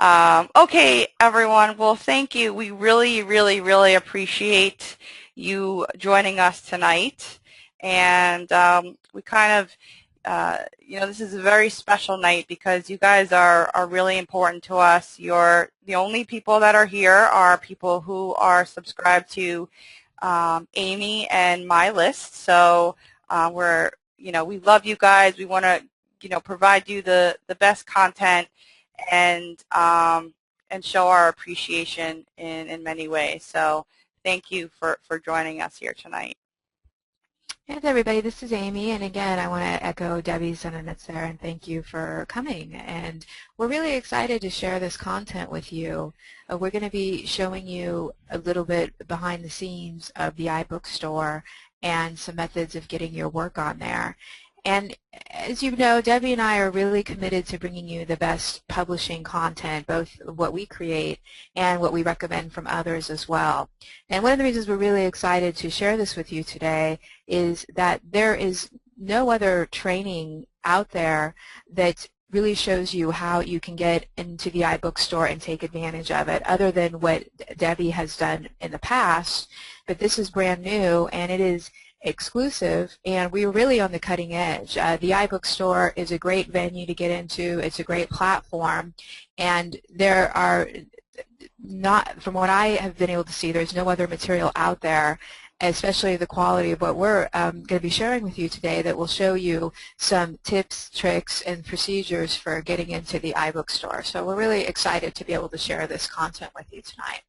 Okay, everyone. Well, thank you. We really appreciate you joining us tonight. And we kind of, this is a very special night because you guys are really important to us. You're the only people that are here are people who are subscribed to Amy and my list. So we love you guys. We want to, provide you the best content and and show our appreciation in many ways. So thank you for joining us here tonight. Hey everybody, this is Amy, and again I want to echo Debbie's sentiments there and thank you for coming. And we're really excited to share this content with you. We're going to be showing you a little bit behind the scenes of the iBook store and some methods of getting your work on there. And as you know, Debbie and I are really committed to bringing you the best publishing content, both what we create and what we recommend from others as well. And one of the reasons we're really excited to share this with you today is that there is no other training out there that really shows you how you can get into the iBook store and take advantage of it, other than what Debbie has done in the past. But this is brand new, and it is exclusive, and we're really on the cutting edge. The iBook store is a great venue to get into. It's a great platform, and there are not, from what I have been able to see, there's no other material out there, especially the quality of what we're going to be sharing with you today, that will show you some tips, tricks, and procedures for getting into the iBook store. So we're really excited to be able to share this content with you tonight.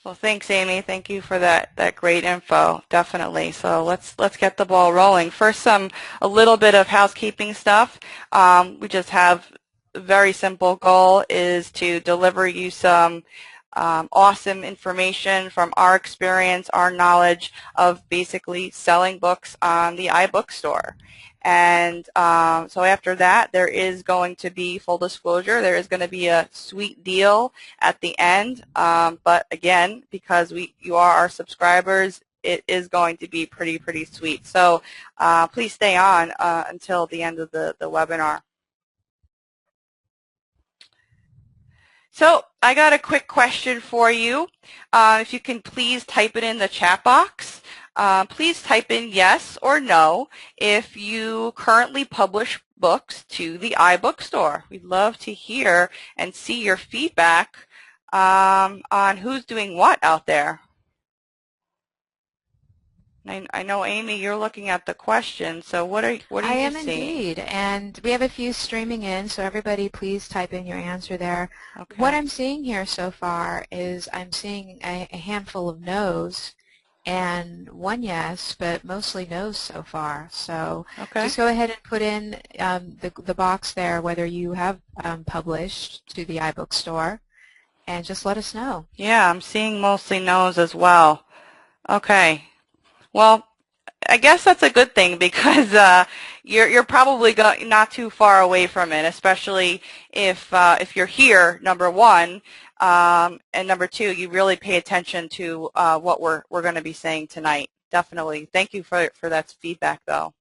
Well, thanks, Amy. Thank you for that great info. Definitely. So let's get the ball rolling. First, a little bit of housekeeping stuff. We just have a very simple goal is to deliver you some awesome information from our experience, our knowledge of basically selling books on the iBook store. And so after that, there is going to be, full disclosure, there is going to be a sweet deal at the end. But again, because you are our subscribers, it is going to be pretty sweet. So please stay on until the end of the webinar. So I got a quick question for you. If you can please type it in the chat box. Please type in yes or no if you currently publish books to the iBook store. We'd love to hear and see your feedback on who's doing what out there. I know, Amy, you're looking at the question, so what are you seeing? I am indeed, and we have a few streaming in, so everybody please type in your answer there. Okay. What I'm seeing here so far is I'm seeing a handful of no's and one yes, but mostly no's so far. So just go ahead and put in the box there whether you have published to the iBook store, and just let us know. Yeah, I'm seeing mostly no's as well. Okay. Well, I guess that's a good thing because you're probably not too far away from it, especially if you're here, number one, and number two, you really pay attention to what we're going to be saying tonight. Definitely. Thank you for that feedback, though.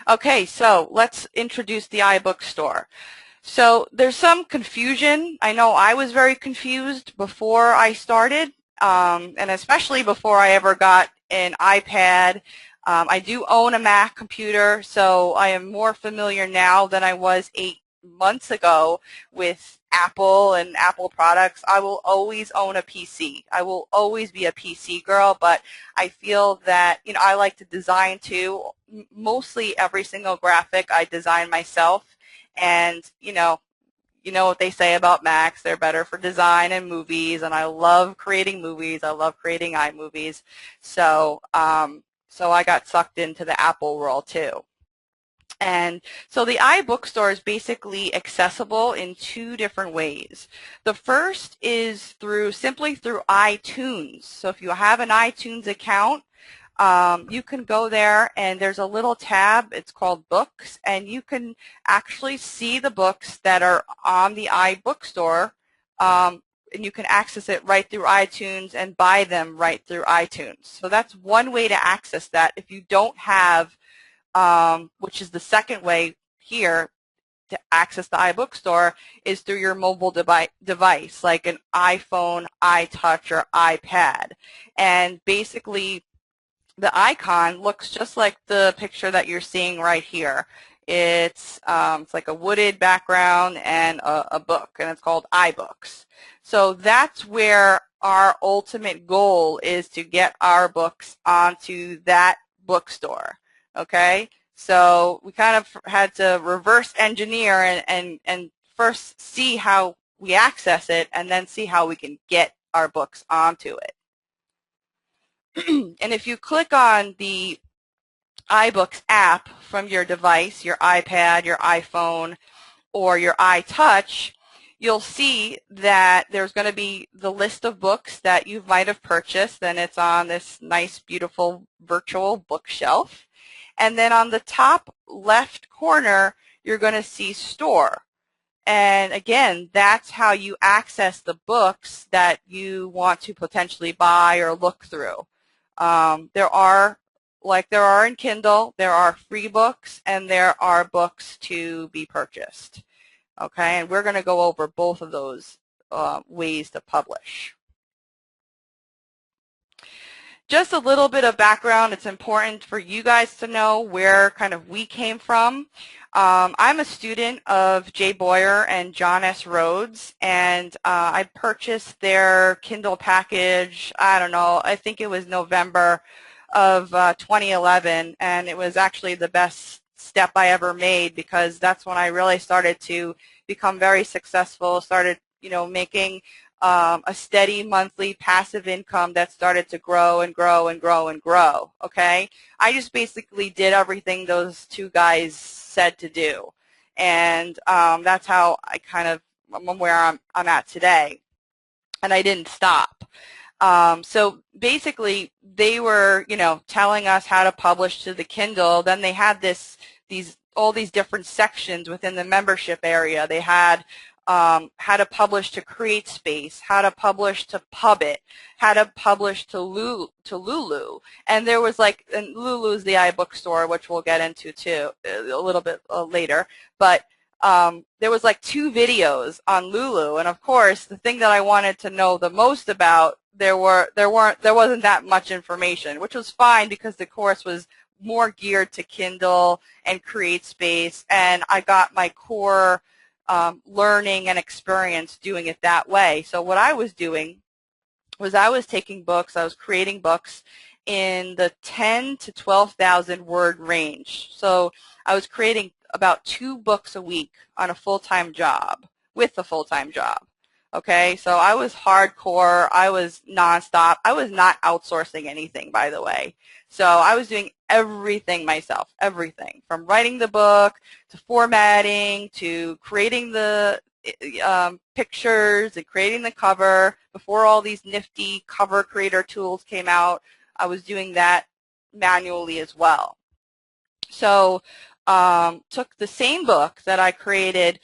Okay, so let's introduce the iBook store. So there's some confusion. I know I was very confused before I started, and especially before I ever got an iPad. I do own a Mac computer, so I am more familiar now than I was 8 months ago with Apple and Apple products. I will always own a PC. I will always be a PC girl, but I feel that, I like to design too. Mostly every single graphic I design myself, and you know what they say about Macs, they're better for design and movies, and I love creating movies. I love creating iMovies. So so I got sucked into the Apple world too. And so the iBook store is basically accessible in 2 different ways. The first is simply through iTunes. So if you have an iTunes account, you can go there and there's a little tab, it's called Books, and you can actually see the books that are on the iBook store, and you can access it right through iTunes and buy them right through iTunes. So that's one way to access that. If you don't have, which is the second way here, to access the iBookstore is through your mobile device, like an iPhone, iTouch, or iPad. And basically, the icon looks just like the picture that you're seeing right here. It's like a wooded background and a book, and it's called iBooks. So that's where our ultimate goal is, to get our books onto that bookstore. Okay, so we kind of had to reverse engineer and first see how we access it, and then see how we can get our books onto it. And if you click on the iBooks app from your device, your iPad, your iPhone, or your iTouch, you'll see that there's going to be the list of books that you might have purchased, and it's on this nice, beautiful virtual bookshelf. And then on the top left corner, you're going to see Store. And again, that's how you access the books that you want to potentially buy or look through. There are, like there are in Kindle, there are free books and there are books to be purchased. Okay, and we're going to go over both of those ways to publish. Just a little bit of background. It's important for you guys to know where kind of we came from. I'm a student of Jay Boyer and John S. Rhodes, and I purchased their Kindle package, I don't know, I think it was November of 2011, and it was actually the best step I ever made, because that's when I really started to become very successful, started, making a steady monthly passive income that started to grow and grow and grow and grow, okay? I just basically did everything those two guys said to do. And that's how I'm where I'm at today. And I didn't stop. So basically, they were, telling us how to publish to the Kindle. Then they had all these different sections within the membership area. They had how to publish to CreateSpace, how to publish to Pubit, how to publish to Lulu. And there was and Lulu's the iBookstore, which we'll get into too a little bit later. But there was 2 videos on Lulu, and of course, the thing that I wanted to know the most about, there wasn't that much information, which was fine because the course was more geared to Kindle and CreateSpace, and I got my core learning and experience doing it that way. So what I was doing was I was taking books, I was creating books in the 10 to 12,000 word range. So I was creating about 2 books a week on a full-time job, with a full-time job. Okay, so I was hardcore, I was nonstop, I was not outsourcing anything, by the way. So I was doing everything myself, everything, from writing the book, to formatting, to creating the pictures and creating the cover. Before all these nifty cover creator tools came out, I was doing that manually as well. So took the same book that I created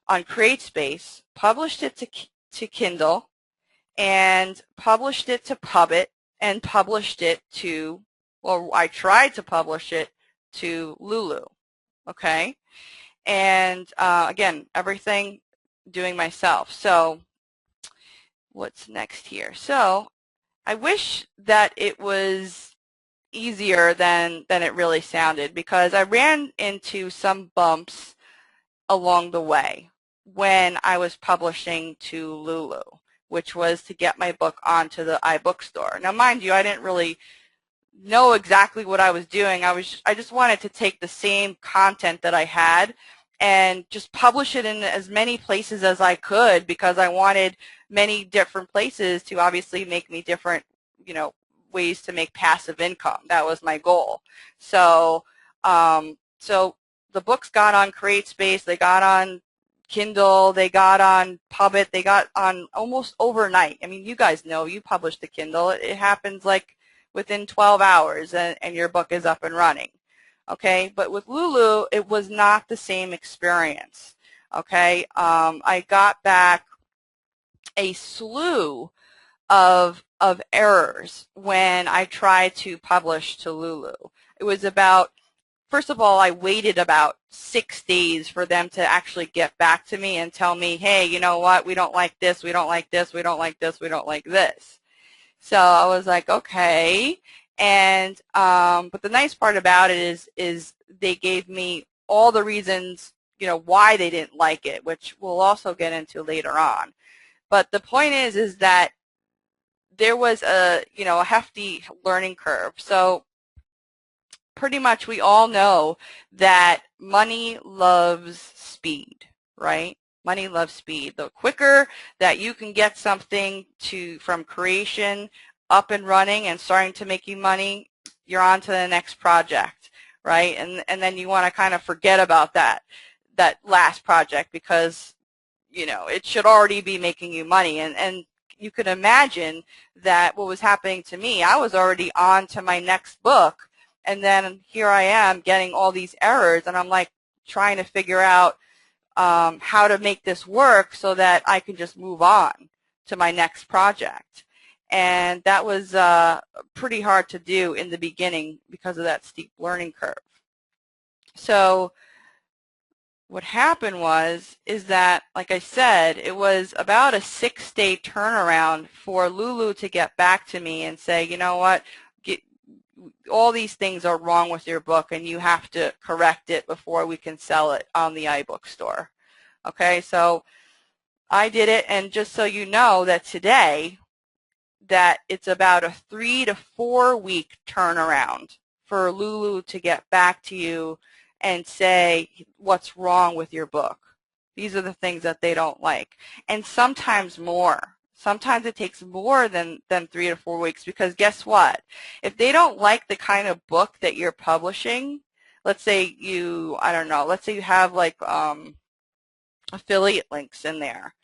on CreateSpace, published it to Kindle, and published it to Pubit, and published it to, well, I tried to publish it to Lulu, okay? And again, everything doing myself. So what's next here? So I wish that it was easier than it really sounded, because I ran into some bumps along the way when I was publishing to Lulu, which was to get my book onto the iBookstore. Now, mind you, I didn't really know exactly what I was doing. I just wanted to take the same content that I had and just publish it in as many places as I could, because I wanted many different places to obviously make me different, ways to make passive income. That was my goal. So, so the books got on CreateSpace, they got on Kindle, they got on Pubit, they got on almost overnight. I mean, you guys know, you publish the Kindle, it happens within 12 hours and your book is up and running. Okay, but with Lulu, it was not the same experience. Okay, I got back a slew of errors when I tried to publish to Lulu. It was about first of all, I waited about 6 days for them to actually get back to me and tell me, hey, you know what, we don't like this, we don't like this, we don't like this, we don't like this. So I was like, okay. And but the nice part about it is they gave me all the reasons, why they didn't like it, which we'll also get into later on. But the point is that there was a hefty learning curve. So pretty much we all know that money loves speed, right? Money loves speed. The quicker that you can get something from creation up and running and starting to make you money, you're on to the next project, right? And then you want to kind of forget about that last project because, it should already be making you money. And you could imagine that what was happening to me, I was already on to my next book. And then here I am getting all these errors, and I'm like trying to figure out how to make this work so that I can just move on to my next project. And that was pretty hard to do in the beginning because of that steep learning curve. So what happened is that, like I said, it was about a 6-day turnaround for Lulu to get back to me and say, you know what, all these things are wrong with your book and you have to correct it before we can sell it on the iBook store. Okay, so I did it, and just so you know that today that it's about a 3 to 4 week turnaround for Lulu to get back to you and say what's wrong with your book. These are the things that they don't like. And sometimes more. Sometimes it takes more than 3 to 4 weeks, because guess what? If they don't like the kind of book that you're publishing, let's say let's say you have like affiliate links in there.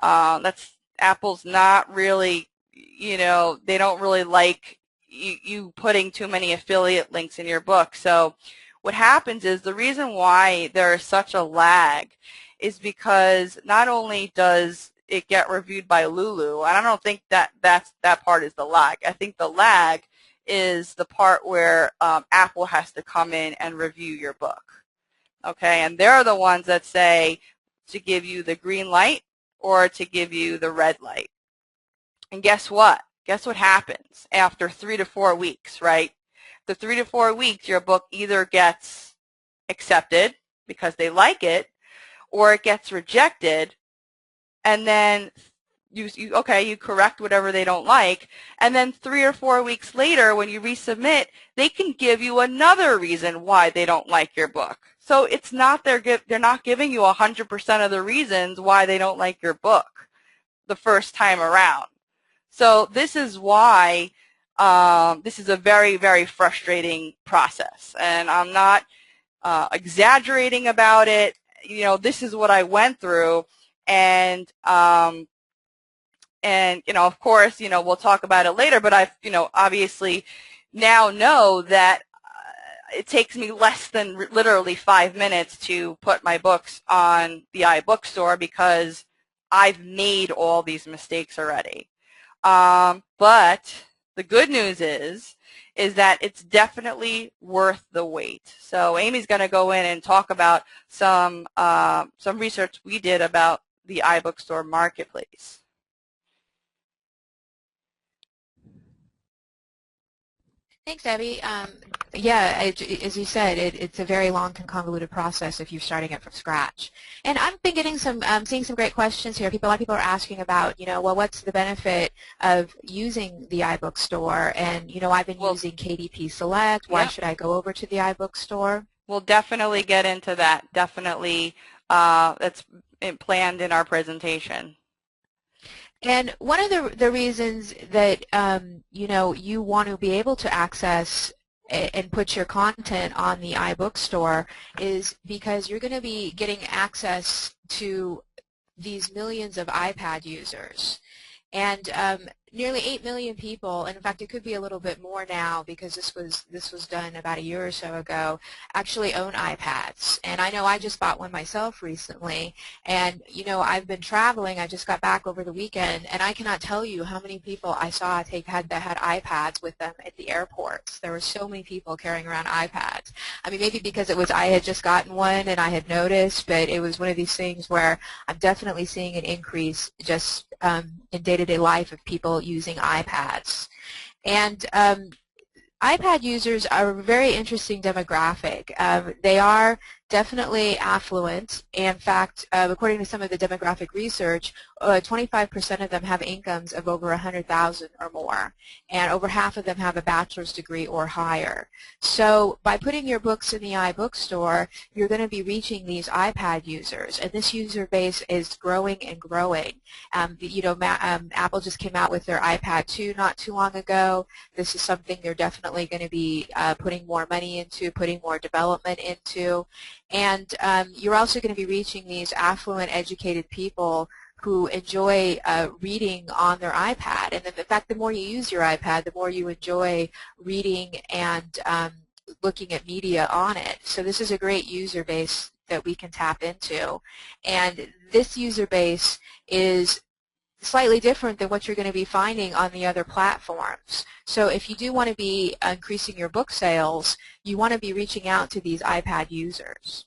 Apple's not really, they don't really like you putting too many affiliate links in your book. So what happens is the reason why there is such a lag is because not only does it get reviewed by Lulu, and I don't think that part is the lag. I think the lag is the part where Apple has to come in and review your book. Okay, and they're the ones that say to give you the green light or to give you the red light. And guess what? Guess what happens after 3 to 4 weeks, right? The 3 to 4 weeks, your book either gets accepted because they like it, or it gets rejected, and then you correct whatever they don't like, and then 3 or 4 weeks later when you resubmit, they can give you another reason why they don't like your book. So it's not they're not giving you 100% of the reasons why they don't like your book the first time around. So this is why this is a very, very frustrating process, and I'm not exaggerating about it. This is what I went through, and of course, we'll talk about it later, but I've, obviously now know that it takes me less than literally 5 minutes to put my books on the iBook store because I've made all these mistakes already. But the good news is that it's definitely worth the wait. So Amy's going to go in and talk about some research we did about the iBook store marketplace. Thanks, Debbie. Yeah, as you said, it's a very long and convoluted process if you're starting it from scratch. And I've been getting seeing some great questions here. A lot of people are asking about, well, what's the benefit of using the iBook store? And, I've been using KDP Select. Why should I go over to the iBook store? We'll definitely get into that. Definitely, that's planned in our presentation. And one of the reasons that you want to be able to access and put your content on the iBook store is because you're going to be getting access to these millions of iPad users. And nearly 8 million people, and in fact it could be a little bit more now because this was done about a year or so ago, actually own iPads. And I know I just bought one myself recently, and I've been traveling. I just got back over the weekend, and I cannot tell you how many people I saw that had iPads with them at the airports. There were so many people carrying around iPads. I mean, maybe because I had just gotten one and I had noticed, but it was one of these things where I'm definitely seeing an increase just in day-to-day life of people using iPads. And iPad users are a very interesting demographic. They are definitely affluent. In fact, according to some of the demographic research, 25% of them have incomes of over 100,000 or more, and over half of them have a bachelor's degree or higher. So by putting your books in the iBookstore, you're going to be reaching these iPad users, and this user base is growing and growing. Apple just came out with their iPad 2 not too long ago. This is something they're definitely going to be putting more money into, putting more development into. And you're also going to be reaching these affluent, educated people who enjoy reading on their iPad. And in fact, the more you use your iPad, the more you enjoy reading and looking at media on it. So this is a great user base that we can tap into. And this user base is slightly different than what you're going to be finding on the other platforms. So if you do want to be increasing your book sales, you want to be reaching out to these iPad users.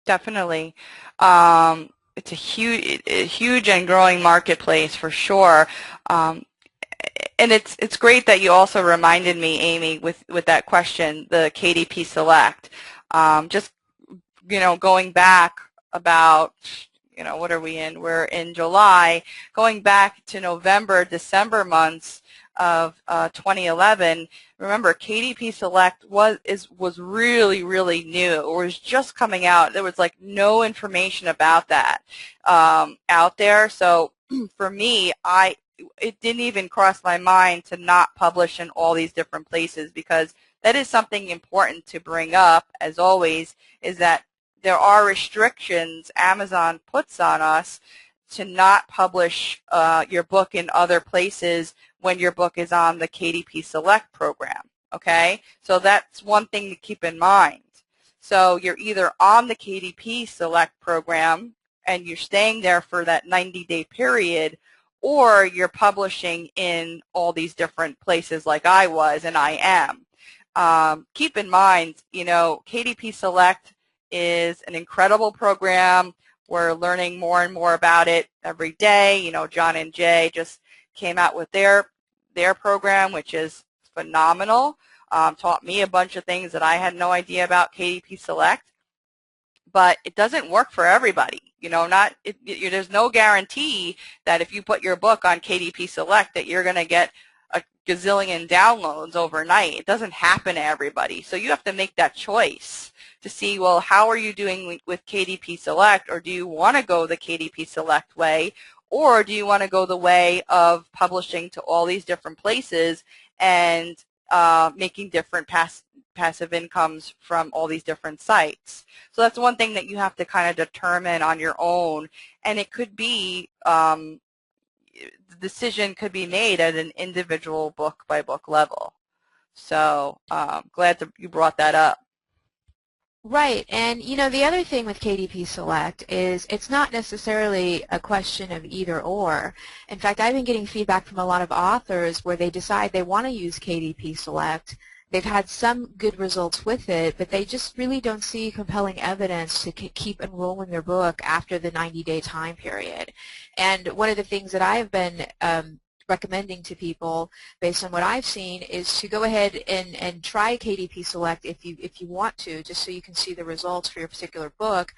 Definitely. It's a huge and growing marketplace for sure. Um, and it's great that you also reminded me, Amy, with that question, the KDP Select. Just going back about, what are we in? We're in July. Going back to November, December months of 2011. Remember, KDP Select was really, really new. It was just coming out. There was like no information about that out there. So for me, it didn't even cross my mind to not publish in all these different places, because that is something important to bring up, as always, is that there are restrictions Amazon puts on us to not publish your book in other places when your book is on the KDP Select program, okay? So that's one thing to keep in mind. So you're either on the KDP Select program and you're staying there for that 90-day period, or you're publishing in all these different places like I was and I am. Keep in mind, KDP Select is an incredible program. We're learning more and more about it every day. John and Jay just came out with their program, which is phenomenal. Taught me a bunch of things that I had no idea about KDP Select. But it doesn't work for everybody. There's no guarantee that if you put your book on KDP Select that you're going to get a gazillion downloads overnight. It doesn't happen to everybody. So you have to make that choice to see, well, how are you doing with KDP Select, or do you want to go the KDP Select way, or do you want to go the way of publishing to all these different places and making different passive incomes from all these different sites. So that's one thing that you have to kind of determine on your own, and it could be the decision could be made at an individual book-by-book level. So glad that you brought that up. Right, and the other thing with KDP Select is it's not necessarily a question of either or. In fact, I've been getting feedback from a lot of authors where they decide they want to use KDP Select. They've had some good results with it, but they just really don't see compelling evidence to keep enrolling their book after the 90-day time period. And one of the things that I have been recommending to people based on what I've seen is to go ahead and try KDP Select if you want to, just so you can see the results for your particular book.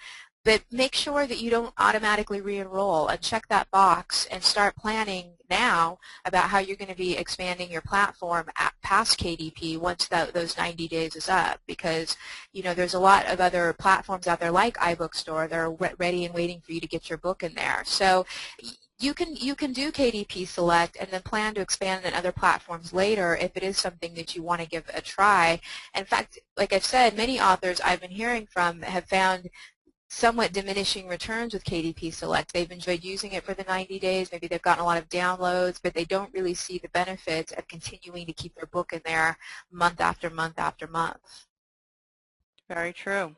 But make sure that you don't automatically re-enroll, and check that box and start planning now about how you're going to be expanding your platform past KDP once those 90 days is up, because there's a lot of other platforms out there like iBookstore that are ready and waiting for you to get your book in there. So you can do KDP Select and then plan to expand on other platforms later if it is something that you want to give a try. In fact, like I've said, many authors I've been hearing from have found somewhat diminishing returns with KDP Select. They've enjoyed using it for the 90 days. Maybe they've gotten a lot of downloads, but they don't really see the benefits of continuing to keep their book in there month after month after month. Very true.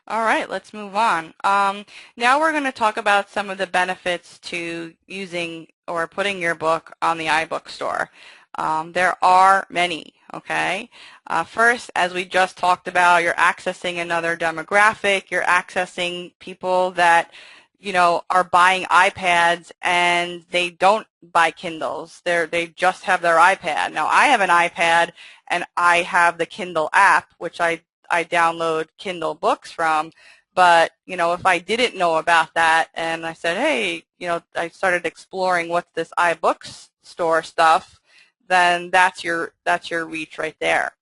All right, let's move on. Now we're going to talk about some of the benefits to using or putting your book on the iBook store. There are many, okay? First, as we just talked about, you're accessing another demographic. You're accessing people that, you know, are buying iPads and they don't buy Kindles. They just have their iPad. Now, I have an iPad and I have the Kindle app, which I download Kindle books from, but, you know, if I didn't know about that and I said, hey, you know, I started exploring what's this iBooks store stuff, then that's your reach right there.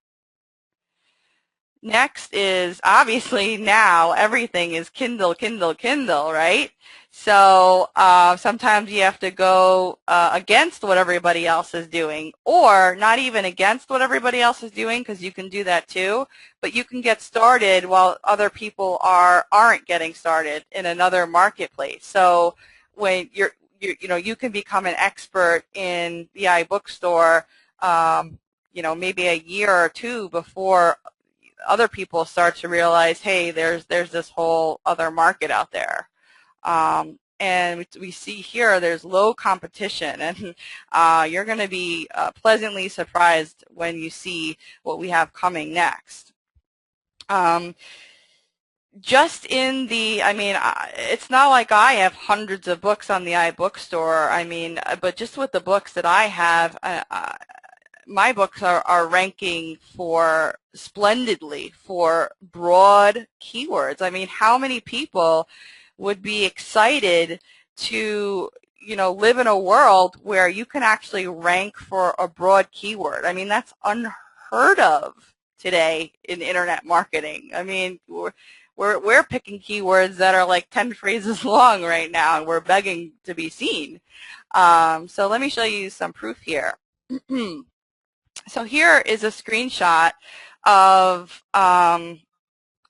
Next is obviously now everything is Kindle, Kindle, Kindle, right? So sometimes you have to go against what everybody else is doing, or not even against what everybody else is doing, because you can do that too, but you can get started while other people aren't getting started in another marketplace. So when you know, you can become an expert in the iBookstore, you know, maybe a year or two before other people start to realize, hey, there's this whole other market out there. And we see here there's low competition, and you're going to be pleasantly surprised when you see what we have coming next. Just in the, I mean, it's not like I have hundreds of books on the iBookstore. I mean, but just with the books that I have, my books are ranking for splendidly for broad keywords. I mean, how many people would be excited to, you know, live in a world where you can actually rank for a broad keyword? I mean, that's unheard of today in internet marketing. I mean, we're picking keywords that are like 10 phrases long right now, and we're begging to be seen. So let me show you some proof here. So here is a screenshot of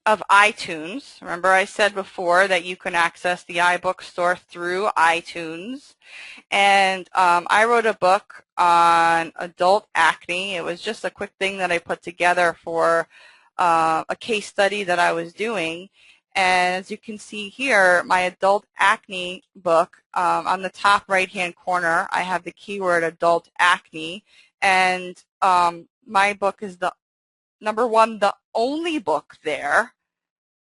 iTunes. Remember I said before that you can access the iBookstore through iTunes. And I wrote a book on adult acne. It was just a quick thing that I put together for a case study that I was doing. And as you can see here, my adult acne book, on the top right-hand corner, I have the keyword adult acne. And my book is the #1, the only book there,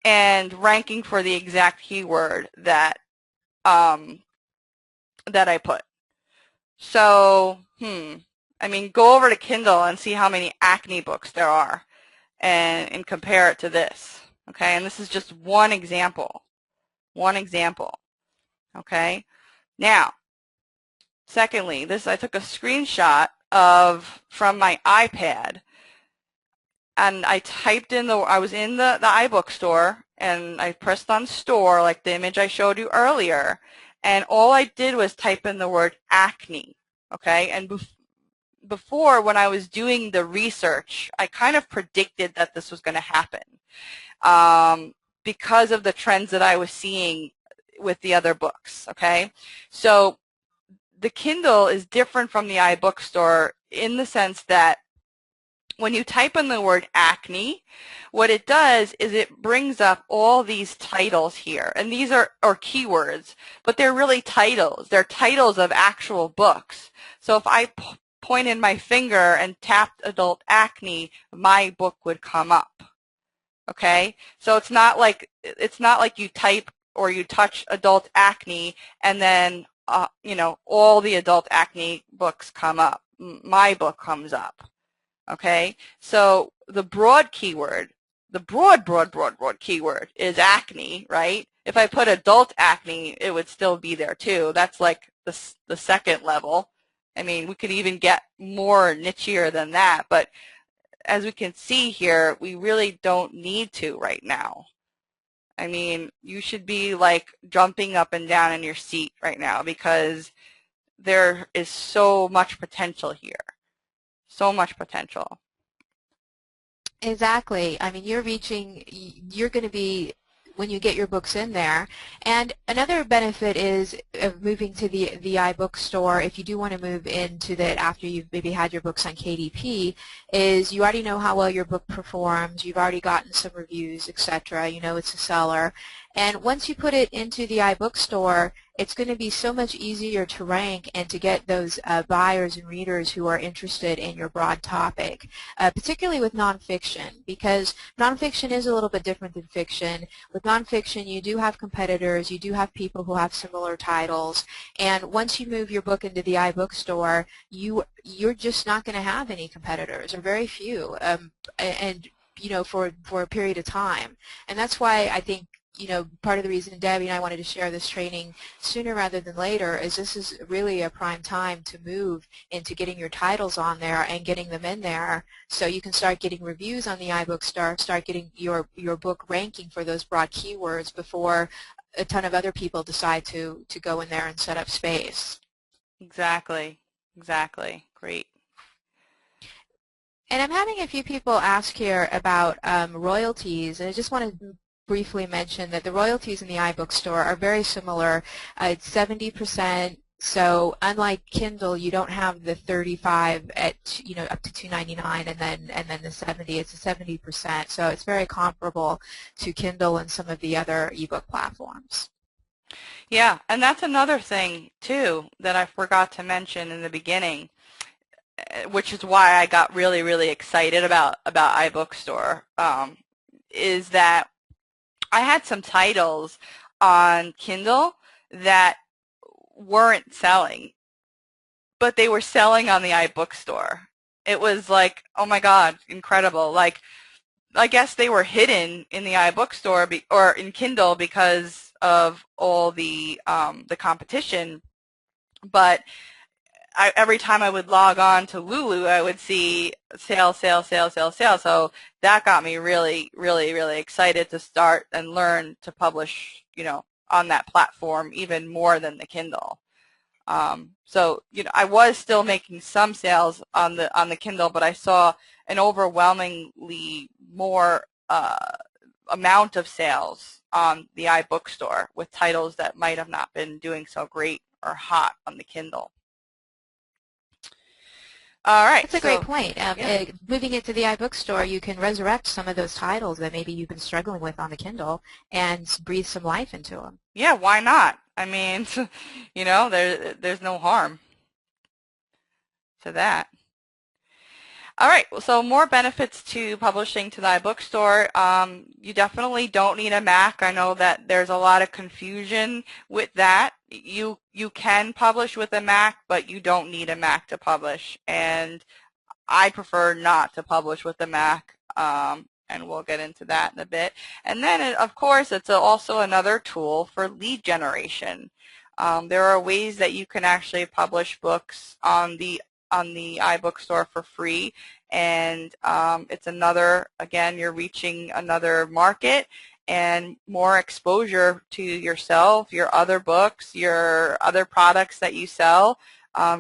and ranking for the exact keyword that that I put. So, I mean, go over to Kindle and see how many acne books there are, and compare it to this. Okay, and this is just one example. One example. Okay. Now, secondly, I took a screenshot from my iPad, and I typed in I was in the iBook store, and I pressed on store like the image I showed you earlier, and all I did was type in the word acne, okay? And before, when I was doing the research, I kind of predicted that this was going to happen because of the trends that I was seeing with the other books, okay? So the Kindle is different from the iBookstore in the sense that when you type in the word acne, what it does is it brings up all these titles here. And these are keywords, but they're really titles. They're titles of actual books. So if I pointed my finger and tapped adult acne, my book would come up. Okay? So it's not like you type or you touch adult acne and then you know, all the adult acne books come up. My book comes up. Okay, so the broad keyword, the broad keyword is acne, right? If I put adult acne, it would still be there too. That's like the second level. I mean, we could even get more nichier than that, but as we can see here, we really don't need to right now. I mean, you should be like jumping up and down in your seat right now because there is so much potential here. So much potential. Exactly. I mean, you're going to be when you get your books in there. And another benefit is of moving to the iBookstore, if you do want to move into that after you've maybe had your books on KDP, is you already know how well your book performs, you've already gotten some reviews, etc. You know it's a seller. And once you put it into the iBookstore, it's going to be so much easier to rank and to get those buyers and readers who are interested in your broad topic, particularly with nonfiction, because nonfiction is a little bit different than fiction. With nonfiction, you do have competitors, you do have people who have similar titles, and once you move your book into the iBookstore, you're just not going to have any competitors, or very few, and you know, for a period of time. And that's why I think, you know, part of the reason Debbie and I wanted to share this training sooner rather than later is this is really a prime time to move into getting your titles on there and getting them in there, so you can start getting reviews on the iBookstore, start getting your book ranking for those broad keywords before a ton of other people decide to go in there and set up space. Exactly. Exactly. Great. And I'm having a few people ask here about royalties, and I just want to briefly mention that the royalties in the iBookstore are very similar. It's 70%. So unlike Kindle, you don't have the 35 at, you know, up to $2.99 and then the 70. It's a 70%. So it's very comparable to Kindle and some of the other ebook platforms. Yeah, and that's another thing too that I forgot to mention in the beginning, which is why I got really, really excited about iBookstore, is that I had some titles on Kindle that weren't selling, but they were selling on the iBookstore. It was like, oh my God, incredible. Like, I guess they were hidden in the iBookstore or in Kindle because of all the competition, but every time I would log on to Lulu, I would see sale, sale, sale, sale, sale. So that got me really, really, really excited to start and learn to publish, you know, on that platform even more than the Kindle. So, you know, I was still making some sales on the Kindle, but I saw an overwhelmingly more amount of sales on the iBookstore with titles that might have not been doing so great or hot on the Kindle. All right. That's a great point. Yeah. Moving it to the iBookstore, you can resurrect some of those titles that maybe you've been struggling with on the Kindle and breathe some life into them. Yeah, why not? I mean, you know, there's no harm to that. All right, so more benefits to publishing to the iBookstore. You definitely don't need a Mac. I know that there's a lot of confusion with that. You can publish with a Mac, but you don't need a Mac to publish. And I prefer not to publish with a Mac, and we'll get into that in a bit. And then, of course, it's also another tool for lead generation. There are ways that you can actually publish books on the iBookstore for free, and it's another, again, you're reaching another market and more exposure to yourself, your other books, your other products that you sell,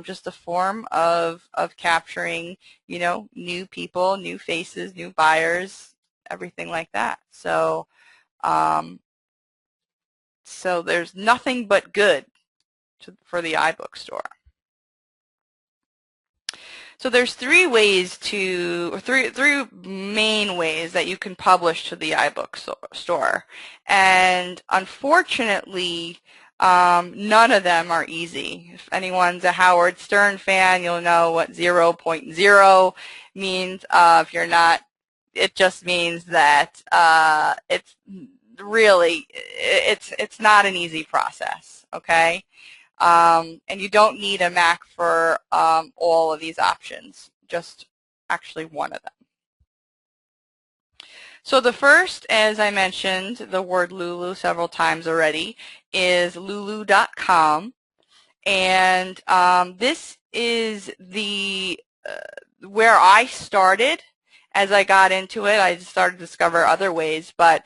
just a form of capturing, you know, new people, new faces, new buyers, everything like that. So so there's nothing but good for the iBookstore. So there's three main ways that you can publish to the iBookstore, and unfortunately, none of them are easy. If anyone's a Howard Stern fan, you'll know what 0.0 means. If you're not, it just means that it's really it's not an easy process. Okay. And you don't need a Mac for all of these options, just actually one of them. So the first, as I mentioned, the word Lulu several times already, is lulu.com. And this is the where I started. As I got into it, I started to discover other ways, but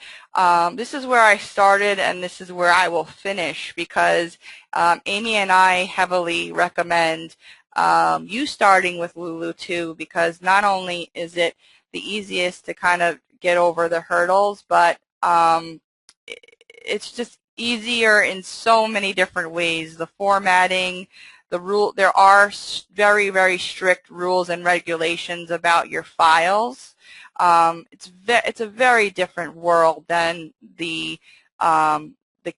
this is where I started, and this is where I will finish, because Amy and I heavily recommend you starting with Lulu too, because not only is it the easiest to kind of get over the hurdles, but it's just easier in so many different ways. The formatting, there are very, very strict rules and regulations about your files. It's a very different world than the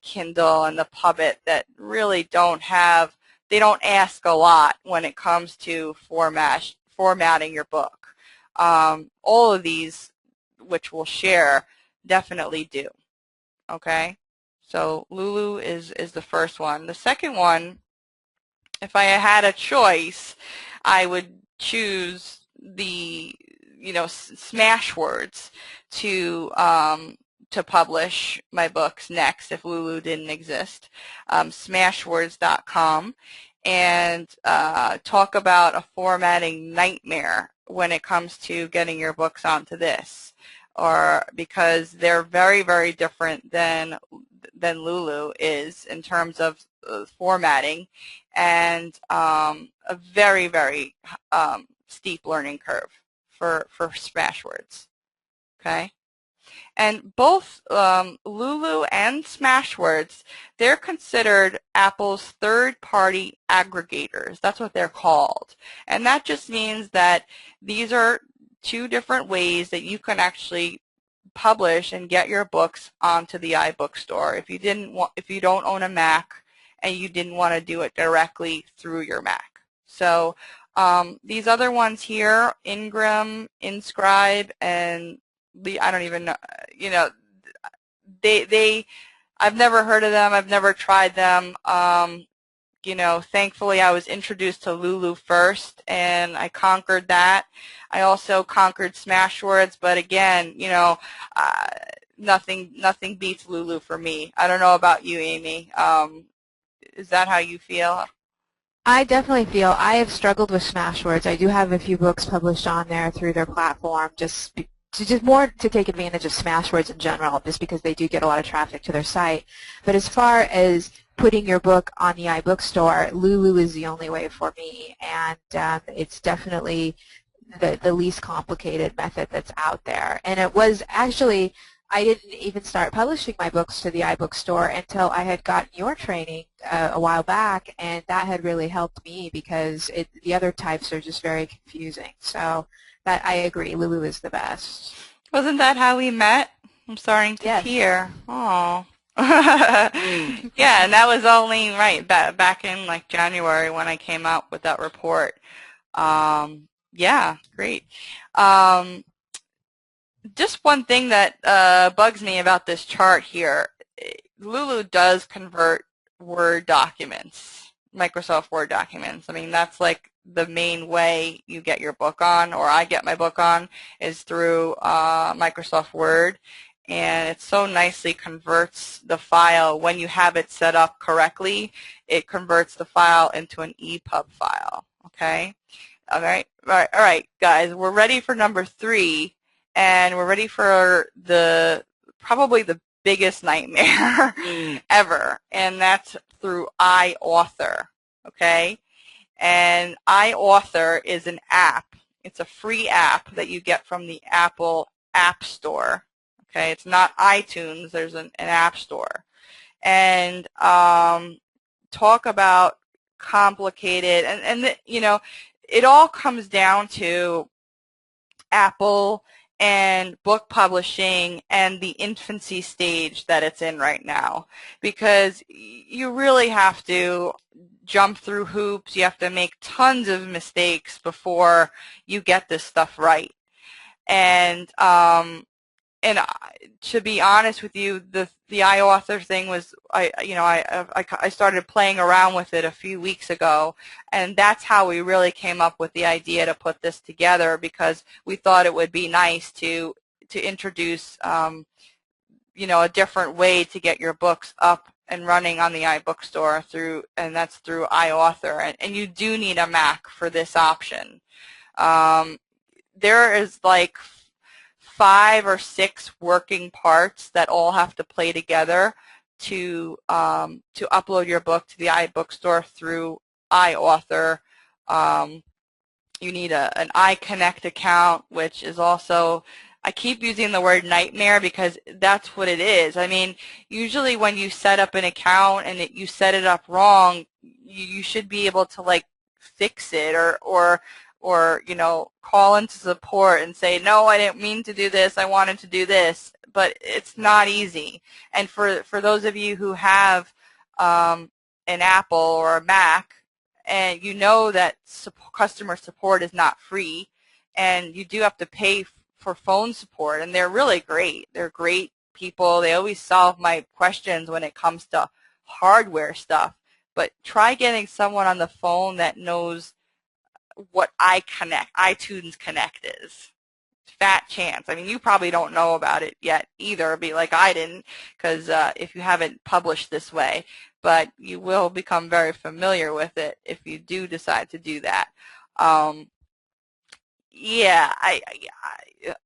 Kindle and the Puppet that really they don't ask a lot when it comes to formatting your book. All of these, which we'll share, definitely do. Okay? So Lulu is the first one. The second one, if I had a choice, I would choose the Smashwords to publish my books next if Lulu didn't exist. Smashwords.com, and talk about a formatting nightmare when it comes to getting your books onto this, or because they're very, very different than Lulu is in terms of formatting, and a very, very steep learning curve for Smashwords. Okay, and both Lulu and Smashwords, they're considered Apple's third-party aggregators. That's what they're called, and that just means that these are two different ways that you can actually publish and get your books onto the iBook store. If you don't own a Mac and you didn't want to do it directly through your Mac. So these other ones here, Ingram, Inscribe, and I don't even know, I've never heard of them. I've never tried them. Thankfully I was introduced to Lulu first, and I conquered that. I also conquered Smashwords, but again, nothing beats Lulu for me. I don't know about you, Amy. Is that how you feel? I definitely feel I have struggled with Smashwords. I do have a few books published on there through their platform, just more to take advantage of Smashwords in general, just because they do get a lot of traffic to their site. But as far as putting your book on the iBook store, Lulu is the only way for me, and it's definitely the least complicated method that's out there. And it was actually, I didn't even start publishing my books to the iBook store until I had gotten your training a while back, and that had really helped me because the other types are just very confusing. So that I agree, Lulu is the best. Wasn't that how we met? I'm starting to Yes. tear. Oh. Yeah, and that was only right back in like January when I came out with that report. Yeah, great. Um, just one thing that bugs me about this chart here, Lulu does convert Word documents, Microsoft Word documents. I mean, that's like the main way you get your book on, or I get my book on, is through Microsoft Word. And it so nicely converts the file when you have it set up correctly. It converts the file into an EPUB file. Okay. All right, guys. We're ready for number 3, and we're ready for probably the biggest nightmare ever, and that's through iAuthor. Okay. And iAuthor is an app. It's a free app that you get from the Apple App Store. Okay, it's not iTunes. There's an app store. And talk about complicated, and it all comes down to Apple and book publishing and the infancy stage that it's in right now, because you really have to jump through hoops. You have to make tons of mistakes before you get this stuff right. And to be honest with you, the iAuthor thing was, I started playing around with it a few weeks ago, and that's how we really came up with the idea to put this together, because we thought it would be nice to introduce a different way to get your books up and running on the iBook store and that's through iAuthor, and you do need a Mac for this option. There is like 5 or 6 working parts that all have to play together to upload your book to the iBook store through iAuthor. You need an iConnect account, which is also I keep using the word nightmare because that's what it is. I mean, usually when you set up an account and you set it up wrong, you should be able to like fix it or call into support and say, no, I didn't mean to do this. I wanted to do this. But it's not easy. And for those of you who have an Apple or a Mac, and you know that customer support is not free, and you do have to pay for phone support, and they're really great. They're great people. They always solve my questions when it comes to hardware stuff. But try getting someone on the phone that knows what iTunes Connect is. Fat chance. I mean, you probably don't know about it yet either, be like I didn't, because if you haven't published this way, but you will become very familiar with it if you do decide to do that. Yeah,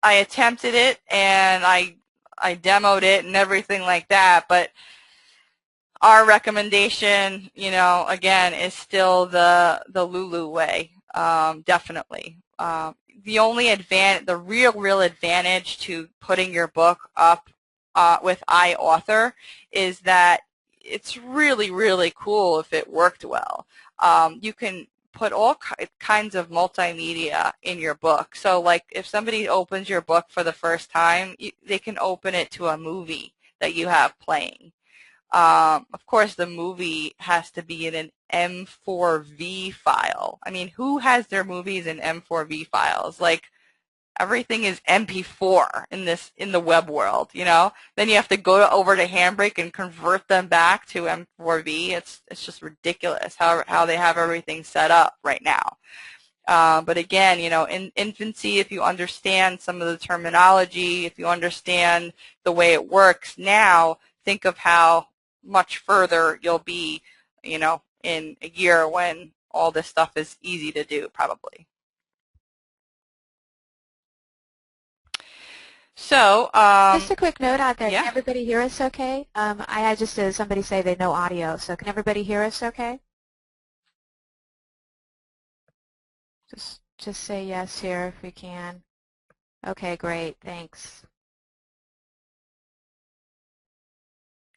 I attempted it and I demoed it and everything like that, but our recommendation, again, is still the Lulu way, definitely. The real advantage to putting your book up with iAuthor is that it's really, really cool if it worked well. You can put all kinds of multimedia in your book. So like if somebody opens your book for the first time, they can open it to a movie that you have playing. Of course, the movie has to be in an M4V file. I mean, who has their movies in M4V files? Like, everything is MP4 in the web world, Then you have to go over to Handbrake and convert them back to M4V. It's just ridiculous how they have everything set up right now. But again, in infancy, if you understand some of the terminology, if you understand the way it works now, think of how much further you'll be, in a year when all this stuff is easy to do, probably. So, just a quick note out there. Yeah. Can everybody hear us okay? I had just somebody say they know audio, so can everybody hear us okay? Just say yes here if we can. Okay, great. Thanks.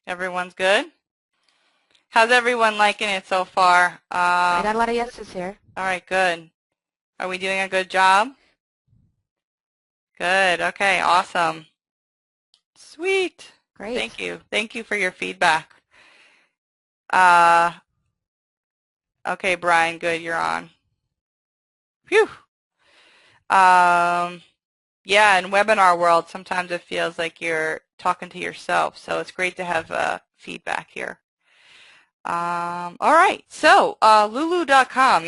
Everyone's good? How's everyone liking it so far? I got a lot of yeses here. All right, good. Are we doing a good job? Good. Okay, awesome. Sweet. Great. Thank you. Thank you for your feedback. Okay, Brian, good. You're on. Phew. Yeah, in webinar world, sometimes it feels like you're talking to yourself, so it's great to have feedback here. All right, so lulu.com,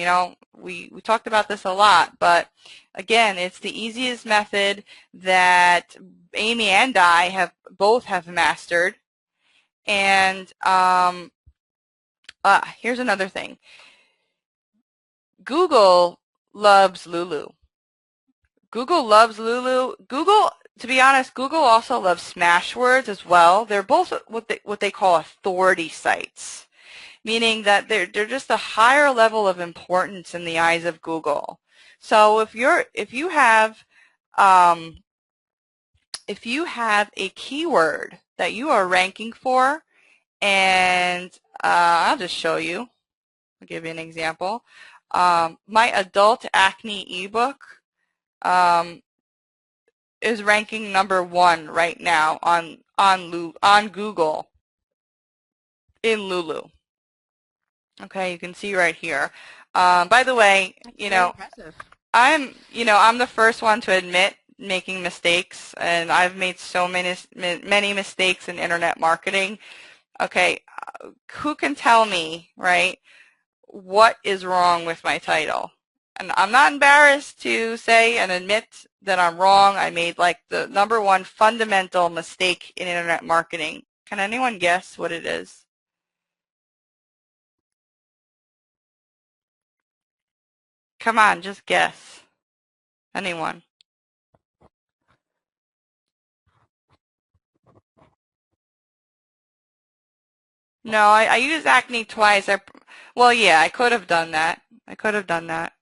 we talked about this a lot, but again, it's the easiest method that Amy and I both have mastered. And here's another thing. Google loves Lulu. Google loves Lulu. To be honest, Google also loves smash words as well. They're both what they call authority sites, meaning that they're just a higher level of importance in the eyes of Google. So if you have a keyword that you are ranking for, and I'll just show you. I'll give you an example. My adult acne ebook is ranking #1 right now on Google in Lulu. Okay, you can see right here. By the way, I'm the first one to admit making mistakes, and I've made so many mistakes in internet marketing. Okay, who can tell me, right, what is wrong with my title? And I'm not embarrassed to say and admit that I'm wrong. I made like the #1 fundamental mistake in internet marketing. Can anyone guess what it is? Come on, just guess. Anyone? No, I used acne twice. Well, yeah, I could have done that. I could have done that.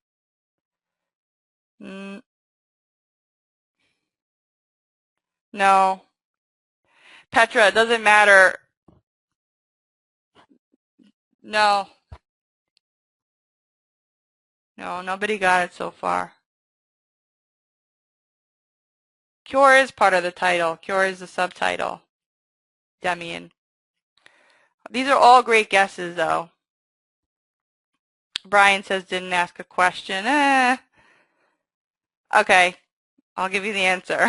Mm, No. Petra, it doesn't matter. No. No, nobody got it so far. Cure is part of the title. Cure is the subtitle. Demian. These are all great guesses, though. Brian says didn't ask a question. Okay, I'll give you the answer.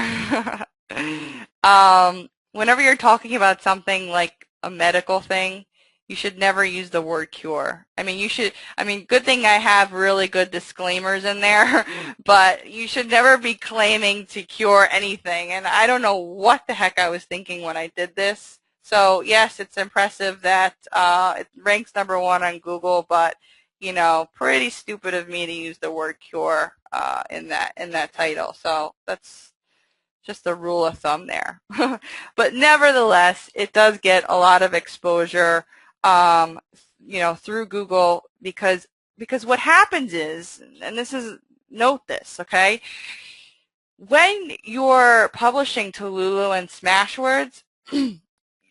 Whenever you're talking about something like a medical thing, you should never use the word cure. Good thing I have really good disclaimers in there, but you should never be claiming to cure anything. And I don't know what the heck I was thinking when I did this. So yes, it's impressive that it ranks #1 on Google, but pretty stupid of me to use the word cure in that title. So that's just a rule of thumb there. But nevertheless, it does get a lot of exposure, through Google because what happens is, and note this, okay? When you're publishing to Lulu and Smashwords,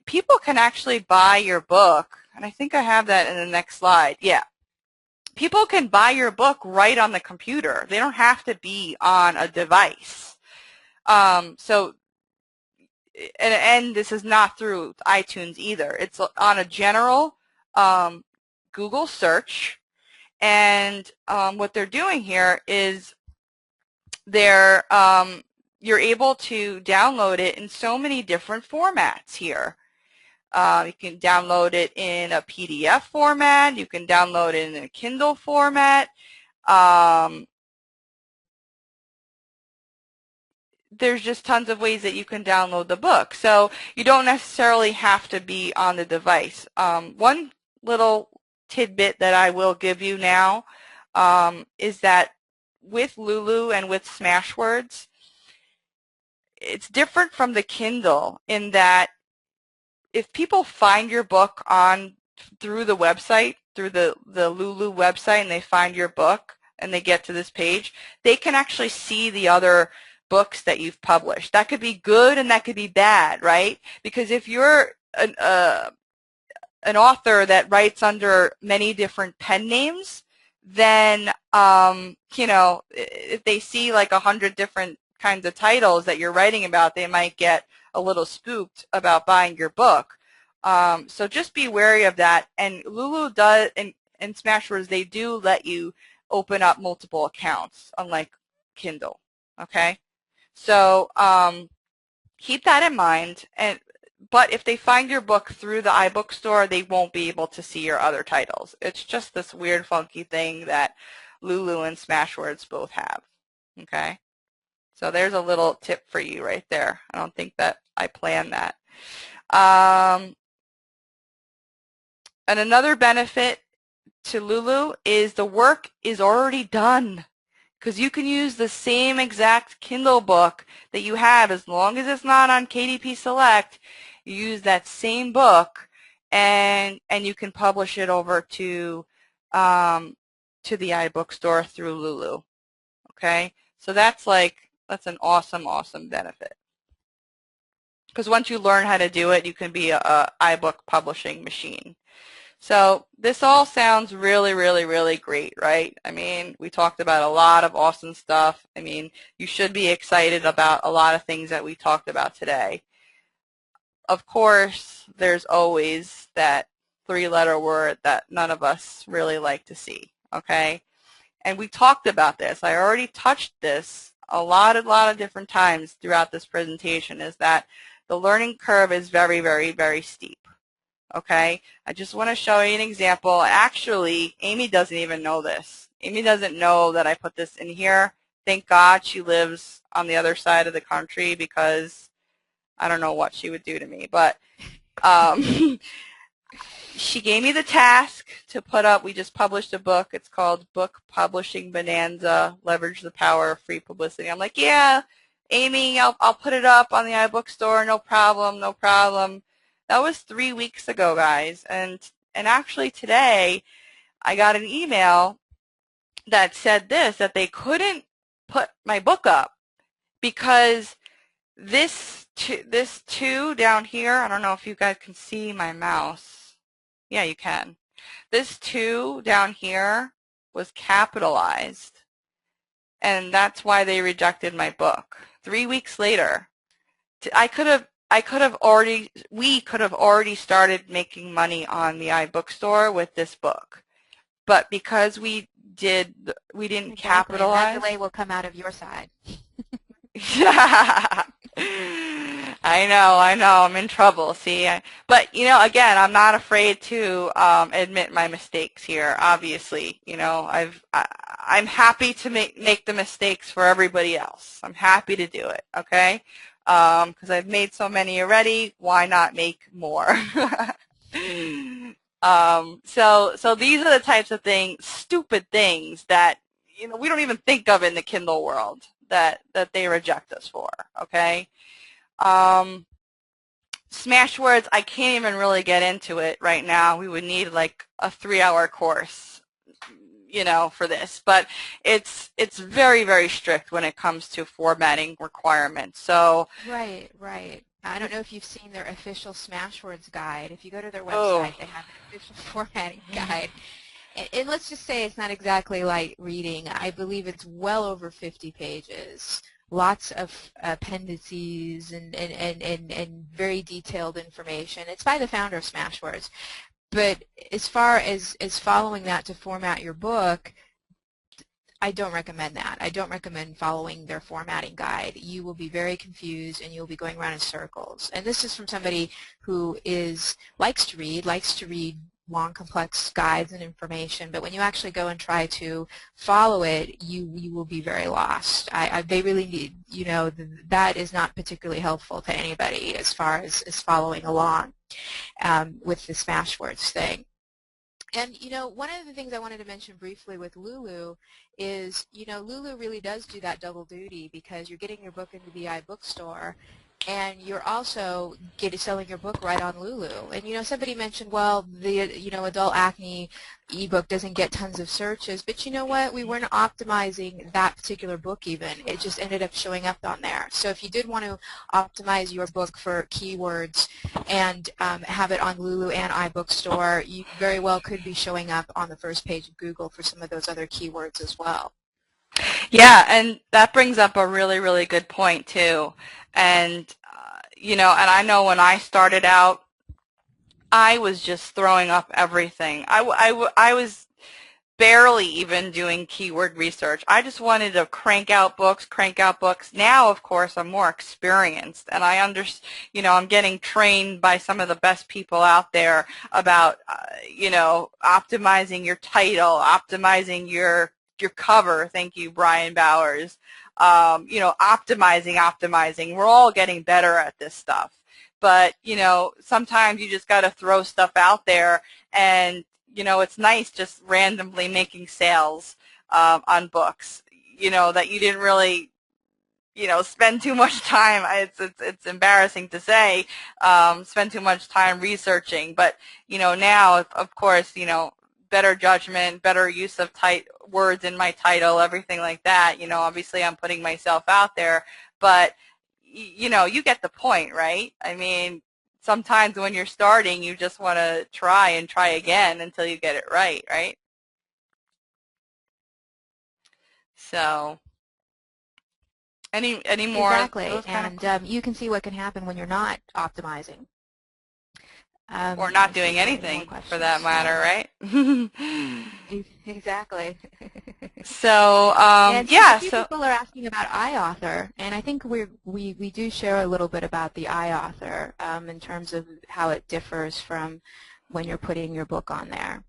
people can actually buy your book, and I think I have that in the next slide. Yeah. People can buy your book right on the computer. They don't have to be on a device. So, and this is not through iTunes either. It's on a general Google search, and what they're doing here is you're able to download it in so many different formats here. You can download it in a PDF format. You can download it in a Kindle format. There's just tons of ways that you can download the book. So you don't necessarily have to be on the device. One little tidbit that I will give you now is that with Lulu and with Smashwords, it's different from the Kindle in that if people find your book through the website, through the Lulu website, and they find your book and they get to this page, they can actually see the other books that you've published. That could be good and that could be bad, right? Because if you're an author that writes under many different pen names, then if they see like 100 different kinds of titles that you're writing about, they might get a little spooked about buying your book. So just be wary of that. And Lulu does, and Smashwords, they do let you open up multiple accounts, unlike Kindle. Okay, so keep that in mind. But if they find your book through the iBook store, they won't be able to see your other titles. It's just this weird, funky thing that Lulu and Smashwords both have. Okay? So there's a little tip for you right there. I don't think that I planned that. And another benefit to Lulu is the work is already done, because you can use the same exact Kindle book that you have as long as it's not on KDP Select. You use that same book, and you can publish it over to the iBook store through Lulu. Okay, so that's an awesome benefit. Because once you learn how to do it, you can be a iBook publishing machine. So this all sounds really, really, really great, right? I mean, we talked about a lot of awesome stuff. I mean, you should be excited about a lot of things that we talked about today. Of course, there's always that 3-letter word that none of us really like to see, okay? And we talked about this. I already touched this a lot of different times throughout this presentation, is that the learning curve is very, very, very steep. Okay, I just want to show you an example. Actually, Amy doesn't even know this. Amy doesn't know that I put this in here. Thank God she lives on the other side of the country, because I don't know what she would do to me. But she gave me the task to put up. We just published a book. It's called Book Publishing Bonanza, Leverage the Power of Free Publicity. I'm like, yeah, Amy, I'll put it up on the iBook store. No problem, no problem. That was 3 weeks ago, guys. And actually today I got an email that said that they couldn't put my book up because this two down here, I don't know if you guys can see my mouse. Yeah, you can. This two down here was capitalized, and that's why they rejected my book. 3 weeks later, I could have already, we could have already started making money on the iBookstore with this book. But because we didn't Exactly, and that capitalize. delay will come out of your side. Yeah. I know, I'm in trouble. See, but again, I'm not afraid to admit my mistakes here. Obviously, I'm happy to make the mistakes for everybody else. I'm happy to do it. Okay, because I've made so many already. Why not make more? So these are the types of things, stupid things that we don't even think of in the Kindle world that they reject us for. Okay. Um, Smash words, I can't even really get into it right now. We would need like a 3-hour course, for this. But it's very, very strict when it comes to formatting requirements. So, Right, right. I don't know if you've seen their official Smashwords guide. If you go to their oh, website, they have an official formatting guide. And let's just say it's not exactly light reading. I believe it's well over 50 pages. Lots of appendices and very detailed information. It's by the founder of Smashwords. But as far as following that to format your book, I don't recommend that. I don't recommend following their formatting guide. You will be very confused and you'll be going around in circles. And this is from somebody who likes to read long, complex guides and information, but when you actually go and try to follow it, you will be very lost. They really need, that is not particularly helpful to anybody as far as following along with the Smashwords thing. And, one of the things I wanted to mention briefly with Lulu is, Lulu really does do that double duty because you're getting your book into the iBookstore and you're also selling your book right on Lulu. And, somebody mentioned, well, the, adult acne ebook doesn't get tons of searches, but you know what? We weren't optimizing that particular book even. It just ended up showing up on there. So if you did want to optimize your book for keywords and have it on Lulu and iBookstore, you very well could be showing up on the first page of Google for some of those other keywords as well. yeah, and that brings up a really, really good point too. And and I know when I started out, I was just throwing up everything. I was barely even doing keyword research. I just wanted to crank out books, crank out books. Now, of course, I'm more experienced, and I'm getting trained by some of the best people out there about, optimizing your title, optimizing your cover. Thank you, Brian Bowers. Optimizing. We're all getting better at this stuff. But, sometimes you just got to throw stuff out there, and it's nice just randomly making sales on books, that you didn't really, spend too much time. It's embarrassing to say, spend too much time researching. But, now, of course, better judgment, better use of words in my title, everything like that. Obviously I'm putting myself out there, but, you get the point, right? I mean, sometimes when you're starting, you just want to try and try again until you get it right, right? So, any more of Exactly, those kind of, and you can see what can happen when you're not optimizing. or not Let's see doing if there are any more anything for that questions. matter, right? Exactly. So, And a yeah, few so, people are asking about iAuthor, and I think we do share a little bit about the iAuthor in terms of how it differs from when you're putting your book on there.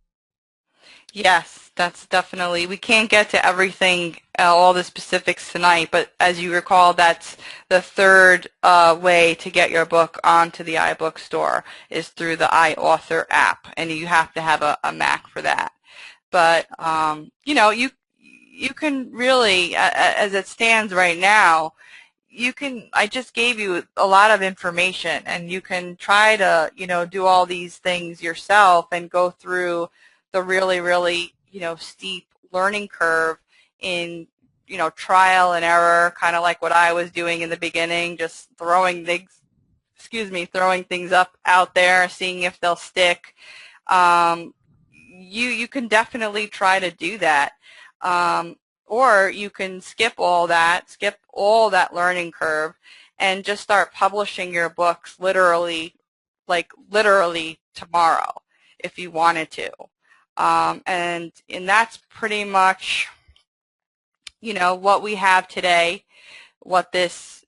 yes, that's definitely, we can't get to everything, all the specifics tonight, but as you recall, that's the third way to get your book onto the iBookstore is through the iAuthor app, and you have to have a Mac for that. But, you can really, as it stands right now, I just gave you a lot of information, and you can try to, do all these things yourself and go through the really, really, steep learning curve in, trial and error, kind of like what I was doing in the beginning, just throwing things up out there, seeing if they'll stick. You can definitely try to do that. Or you can skip all that learning curve and just start publishing your books literally tomorrow if you wanted to. And that's pretty much, what we have today, what this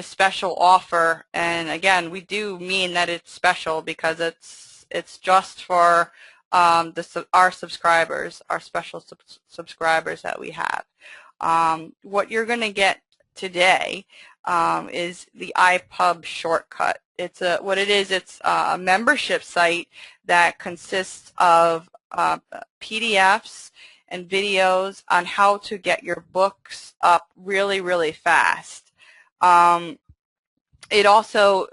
special offer. And again, we do mean that it's special because it's just for our subscribers, our special subscribers that we have. What you're going to get today is the iPub shortcut. It's a membership site that consists of PDFs and videos on how to get your books up really, really fast. It also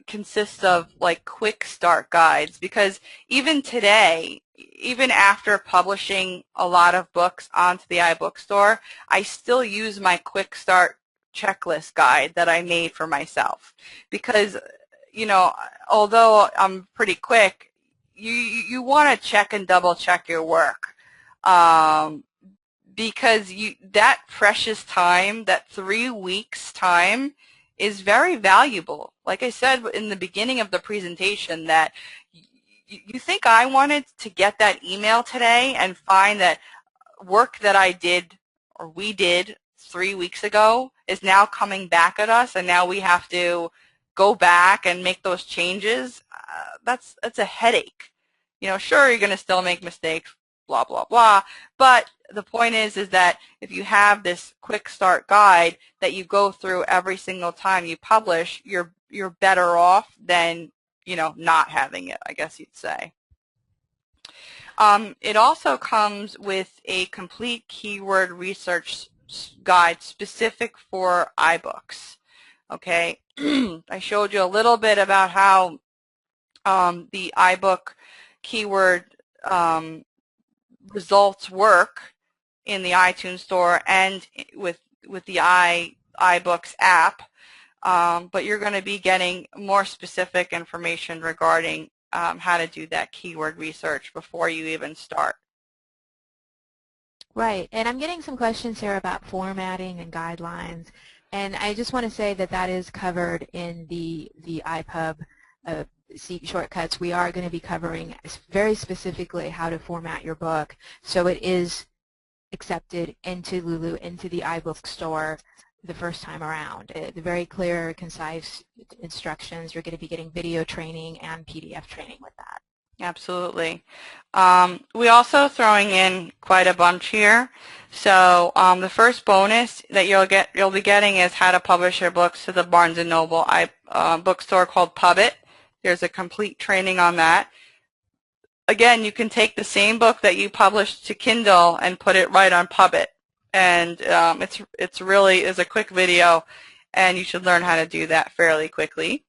consists of like quick start guides, because even today, even after publishing a lot of books onto the iBookstore, I still use my quick start checklist guide that I made for myself, because although I'm pretty quick, you want to check and double check your work, because that precious time, that 3 weeks time, is very valuable. Like I said in the beginning of the presentation, that you think I wanted to get that email today and find that work that I did or we did 3 weeks ago is now coming back at us, and now we have to go back and make those changes? That's a headache. Sure, you're going to still make mistakes, blah, blah, blah, but the point is that if you have this quick start guide that you go through every single time you publish, you're better off than not having it, I guess you'd say. It also comes with a complete keyword research guide specific for iBooks. Okay, I showed you a little bit about how the iBook keyword results work in the iTunes Store and with the iBooks app, but you're going to be getting more specific information regarding how to do that keyword research before you even start. Right, and I'm getting some questions here about formatting and guidelines, and I just want to say that is covered in the iPub shortcuts. We are going to be covering very specifically how to format your book so it is accepted into Lulu, into the iBook store the first time around. The very clear, concise instructions. You're going to be getting video training and PDF training with that. Absolutely. We also throwing in quite a bunch here. So the first bonus that you'll be getting is how to publish your books to the Barnes & Noble bookstore called Pubit. There's a complete training on that. Again, you can take the same book that you published to Kindle and put it right on Pubit, and it's really is a quick video, and you should learn how to do that fairly quickly.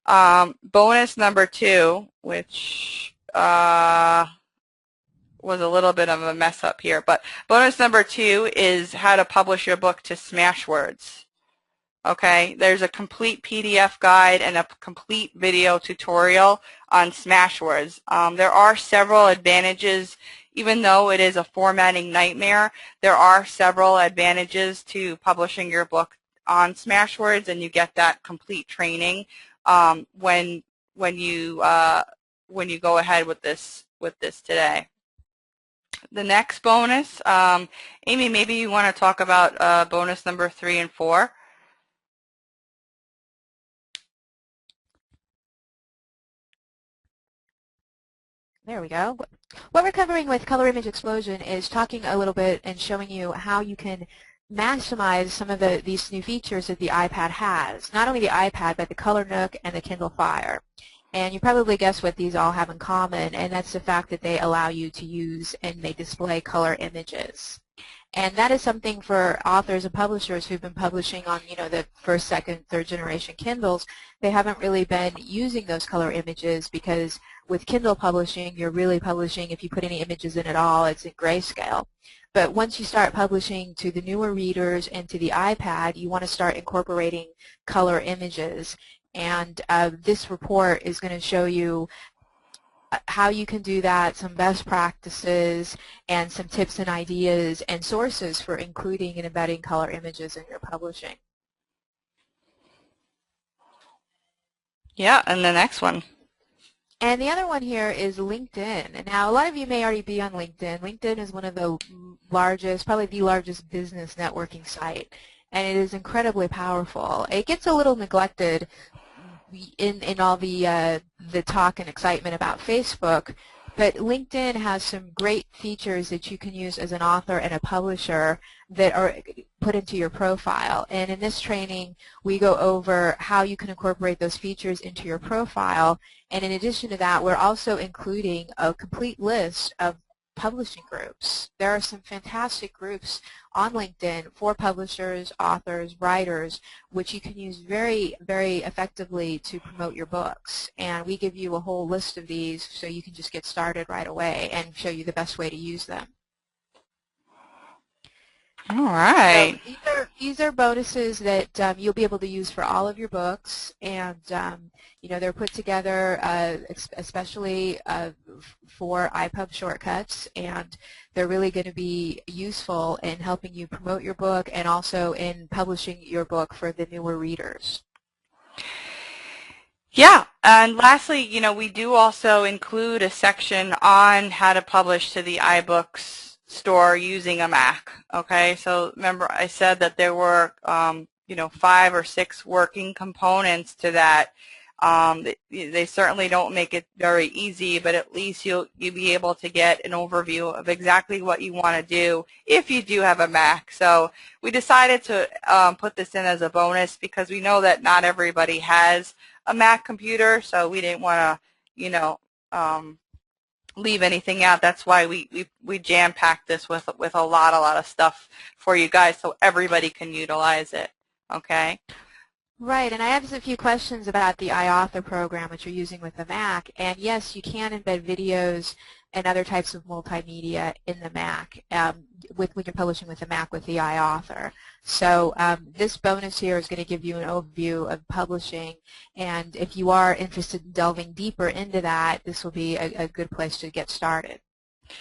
Bonus number 2, which was a little bit of a mess up here, but bonus number 2 is how to publish your book to Smashwords. Okay, there's a complete PDF guide and a complete video tutorial on Smashwords. There are several advantages, even though it is a formatting nightmare. There are several advantages to publishing your book on Smashwords, and you get that complete training when you go ahead with this today. The next bonus, Amy, maybe you want to talk about bonus number 3 and 4. There we go. What we're covering with Color Image Explosion is talking a little bit and showing you how you can maximize some of these new features that the iPad has. Not only the iPad, but the Color Nook and the Kindle Fire. And you probably guess what these all have in common, and that's the fact that they allow you to use and they display color images. And that is something for authors and publishers who've been publishing on, the first, second, third generation Kindles. They haven't really been using those color images because with Kindle publishing, you're really publishing, if you put any images in at all, it's in grayscale. But once you start publishing to the newer readers and to the iPad, you want to start incorporating color images. And this report is going to show you how you can do that, some best practices, and some tips and ideas and sources for including and embedding color images in your publishing. Yeah, and the next one. And the other one here is LinkedIn. And now, a lot of you may already be on LinkedIn. LinkedIn is one of the largest, probably the largest business networking site, and it is incredibly powerful. It gets a little neglected in all the talk and excitement about Facebook, but LinkedIn has some great features that you can use as an author and a publisher that are put into your profile. And in this training, we go over how you can incorporate those features into your profile. And in addition to that, we're also including a complete list of publishing groups. There are some fantastic groups on LinkedIn for publishers, authors, writers, which you can use very, very effectively to promote your books. And we give you a whole list of these so you can just get started right away and show you the best way to use them. All right. So these are bonuses that you'll be able to use for all of your books, and they're put together especially for iPub shortcuts, and they're really going to be useful in helping you promote your book and also in publishing your book for the newer readers. Yeah, and lastly, we do also include a section on how to publish to the iBooks store using a Mac. Okay, so remember I said that there were 5 or 6 working components to that. They certainly don't make it very easy, but at least you'll be able to get an overview of exactly what you want to do if you do have a Mac. So we decided to put this in as a bonus because we know that not everybody has a Mac computer, so we didn't want to leave anything out. That's why we jam-packed this with a lot of stuff for you guys so everybody can utilize it. Okay? Right, and I have a few questions about the iAuthor program, which you're using with the Mac. And yes, you can embed videos and other types of multimedia in the Mac when you're publishing with the Mac with the iAuthor. So this bonus here is going to give you an overview of publishing, and if you are interested in delving deeper into that, this will be a good place to get started.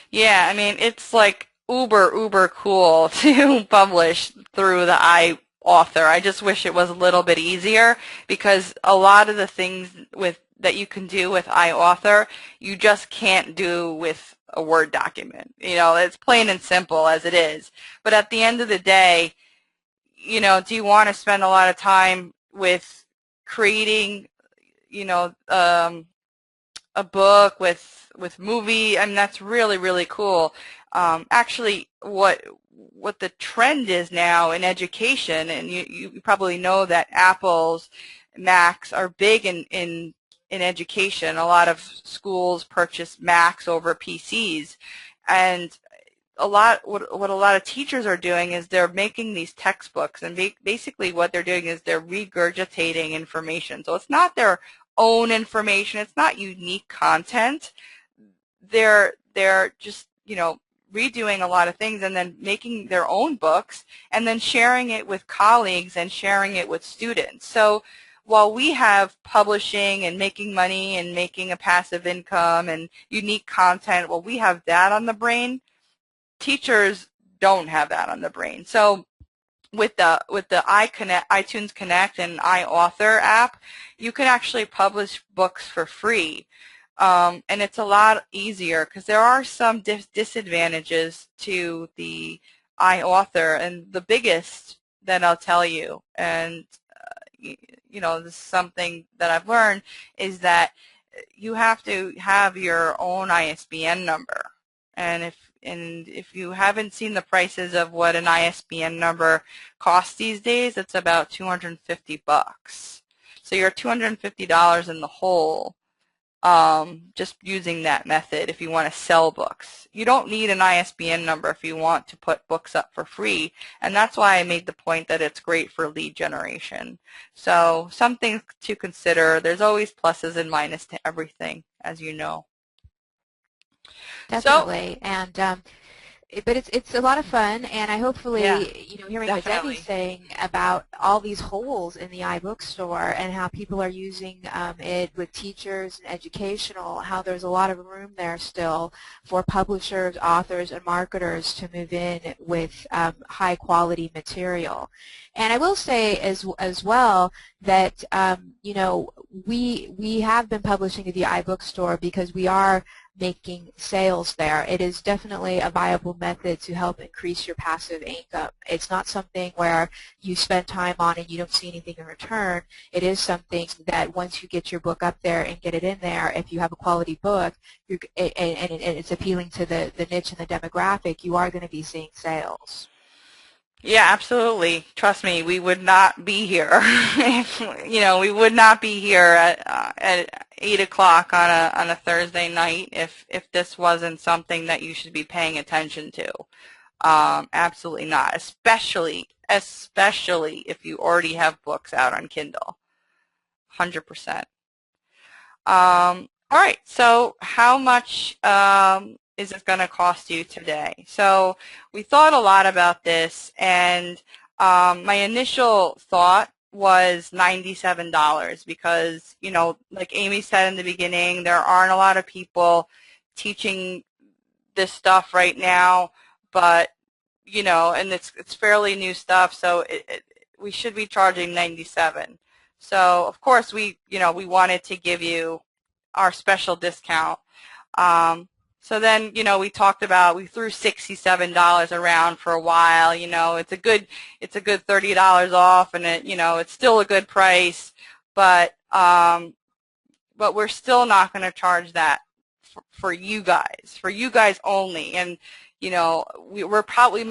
Yeah, I mean, it's like uber cool to publish through the iAuthor. I just wish it was a little bit easier because a lot of the things that you can do with iAuthor, you just can't do with a Word document. It's plain and simple as it is. But at the end of the day, do you want to spend a lot of time with creating, a book with movie? I mean, that's really cool. Actually, what the trend is now in education, and you probably know that Apple's Macs are big in education. A lot of schools purchase Macs over PCs, and what a lot of teachers are doing is they're making these textbooks, and basically what they're doing is they're regurgitating information. So it's not their own information. It's not unique content. They're just redoing a lot of things and then making their own books and then sharing it with colleagues and sharing it with students. So while we have publishing and making money and making a passive income and unique content, well, we have that on the brain. Teachers don't have that on the brain. So with the iTunes Connect and iAuthor app, you can actually publish books for free. And it's a lot easier because there are some disadvantages to the iAuthor, and the biggest that I'll tell you, and this is something that I've learned, is that you have to have your own ISBN number. And if you haven't seen the prices of what an ISBN number costs these days, it's about $250. So you're $250 in the hole just using that method if you want to sell books. You don't need an ISBN number if you want to put books up for free, and that's why I made the point that it's great for lead generation. So something to consider. There's always pluses and minuses to everything, as you know. So, Definitely. And but it's a lot of fun, and I yeah, hopefully, hearing what Debbie's definitely. saying about all these holes in the iBookstore and how people are using it with teachers and educational, how there's a lot of room there still for publishers, authors, and marketers to move in with high quality material. And I will say as well that we have been publishing at the iBookstore because we are making sales there. It is definitely a viable method to help increase your passive income. It's not something where you spend time on and you don't see anything in return. It is something that once you get your book up there and get it in there, if you have a quality book and it's appealing to the niche and the demographic, you are going to be seeing sales. Yeah, absolutely. Trust me, we would not be here if, we would not be here at 8 o'clock on a Thursday night if this wasn't something that you should be paying attention to. Absolutely not. Especially if you already have books out on Kindle. 100%. All right, so how much is it going to cost you today? So we thought a lot about this, and my initial thought was $97 because, like Amy said in the beginning, there aren't a lot of people teaching this stuff right now, but, and it's fairly new stuff, so we should be charging 97. So of course we wanted to give you our special discount. So then, we talked about, we threw $67 around for a while. It's a good $30 off, and it's still a good price, but we're still not going to charge that for you guys only. And we're probably,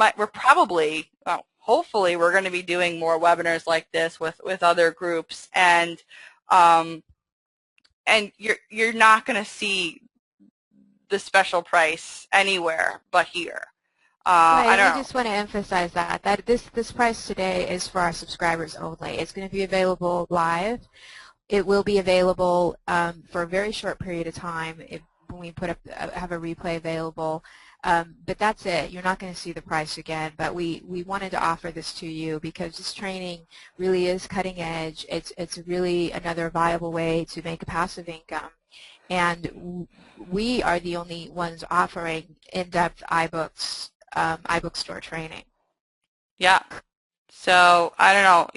well, hopefully we're going to be doing more webinars like this with other groups, and you're not going to see the special price anywhere but here. I Right, and don't we know. just want to emphasize that this price today is for our subscribers only. It's going to be available live. It will be available for a very short period of time when we have a replay available. But that's it. You're not going to see the price again. But we wanted to offer this to you because this training really is cutting edge. It's really another viable way to make a passive income. And we are the only ones offering in-depth iBookstore training. Yeah. So I don't know.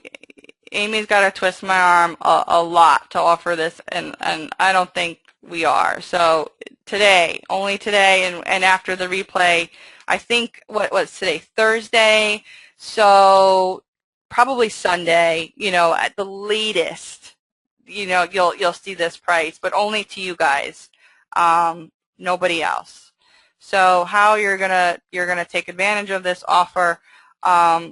Amy's got to twist my arm a lot to offer this, and I don't think we are. So today, only today, and after the replay, I think what's today? Thursday. So probably Sunday. At the latest, you'll see this price, but only to you guys, nobody else. So how you're gonna take advantage of this offer?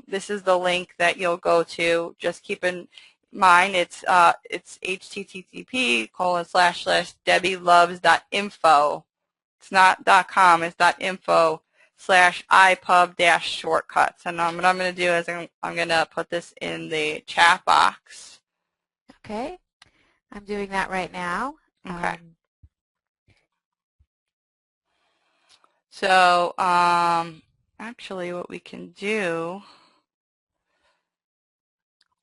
This is the link that you'll go to. Just keep in mind it's http://debbieloves.info. It's not .com. It's .info/iPub-shortcuts. And what I'm going to do is I'm going to put this in the chat box. Okay, I'm doing that right now. Okay. So actually what we can do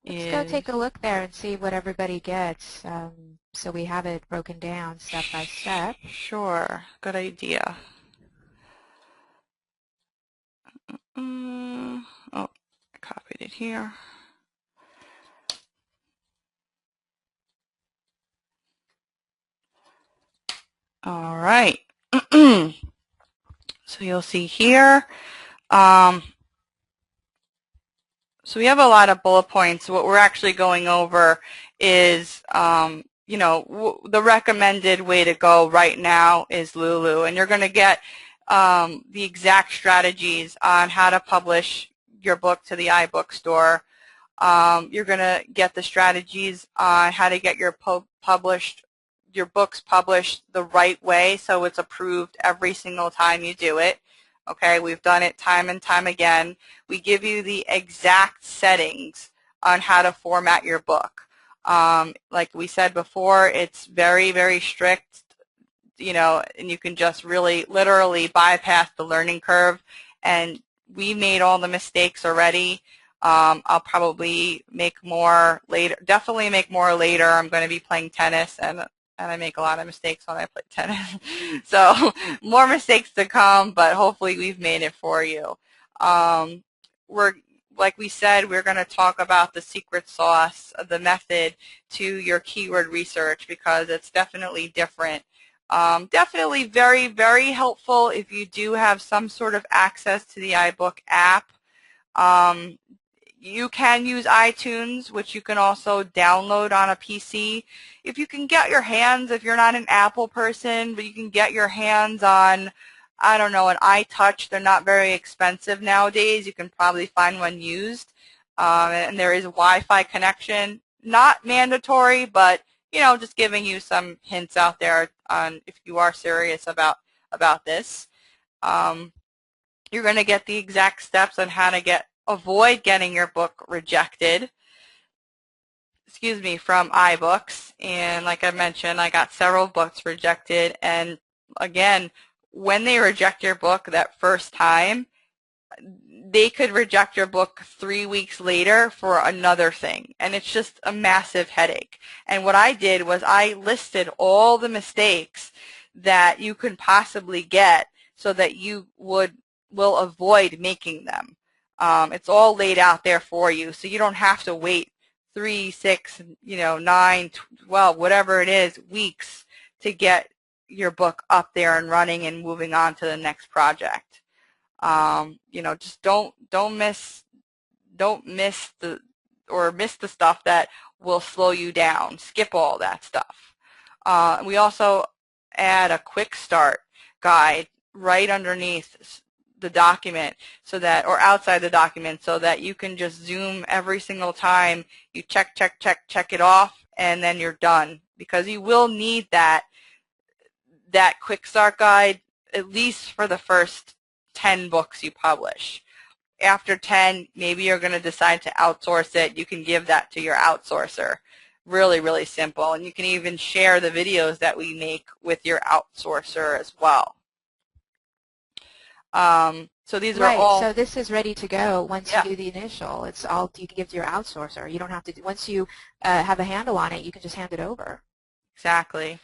Let's go is, take a look there and see what everybody gets, so we have it broken down step by step. Sure, good idea. Oh, I copied it here. All right. So you'll see here. So we have a lot of bullet points. What we're actually going over is, the recommended way to go right now is Lulu, and you're going to get the exact strategies on how to publish your book to the iBookstore. You're going to get the strategies on how to get your your book's published the right way, so it's approved every single time you do it. Okay, we've done it time and time again. We give you the exact settings on how to format your book. Like we said before, it's very, very strict, and you can just really literally bypass the learning curve. And we made all the mistakes already. I'll probably make more later, definitely make more later. I'm going to be playing tennis, and I make a lot of mistakes when I play tennis. So more mistakes to come, but hopefully we've made it for you. We're Like we said, we're going to talk about the secret sauce, the method to your keyword research, because it's definitely different. Definitely very, very helpful if you do have some sort of access to the iBook app. You can use iTunes, which you can also download on a PC. If you can get your hands, if you're not an Apple person, but you can get your hands on, I don't know, an iTouch. They're not very expensive nowadays. You can probably find one used. And there is a Wi-Fi connection. Not mandatory, but just giving you some hints out there on if you are serious about this. You're going to get the exact steps on how to avoid getting your book rejected, from iBooks. And like I mentioned, I got several books rejected. And again, when they reject your book that first time, they could reject your book 3 weeks later for another thing, and it's just a massive headache. And what I did was I listed all the mistakes that you could possibly get so that you will avoid making them. It's all laid out there for you, so you don't have to wait 3, 6, 9, 12, whatever it is, weeks to get your book up there and running and moving on to the next project. Just don't miss the stuff that will slow you down. Skip all that stuff. We also add a quick start guide right underneath the document, or outside the document, so that you can just zoom every single time you check it off, and then you're done, because you will need that quick start guide at least for the first 10 books you publish. After 10, maybe you're going to decide to outsource it. You can give that to your outsourcer. Really, really simple. And you can even share the videos that we make with your outsourcer as well. So these are all... Right, so this is ready to go once you do the initial. It's all you can give to your outsourcer. You don't have to, once you have a handle on it, you can just hand it over. Exactly.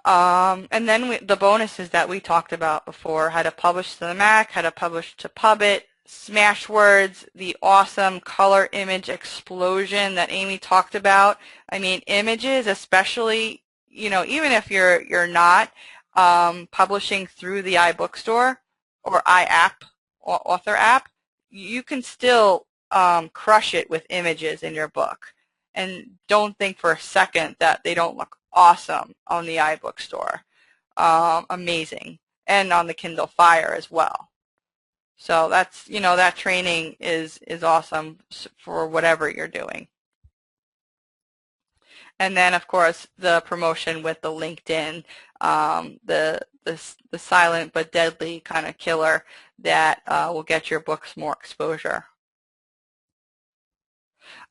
And then the bonuses that we talked about before: how to publish to the Mac, how to publish to Pubit, Smashwords, the awesome color image explosion that Amy talked about. I mean, images, especially, even if you're not publishing through the iBookstore or iApp or Author app, you can still crush it with images in your book. And don't think for a second that they don't look awesome on the iBookstore. Amazing. And on the Kindle Fire as well. So that's, that training is awesome for whatever you're doing. And then, of course, the promotion with the LinkedIn, the silent but deadly kind of killer that will get your books more exposure.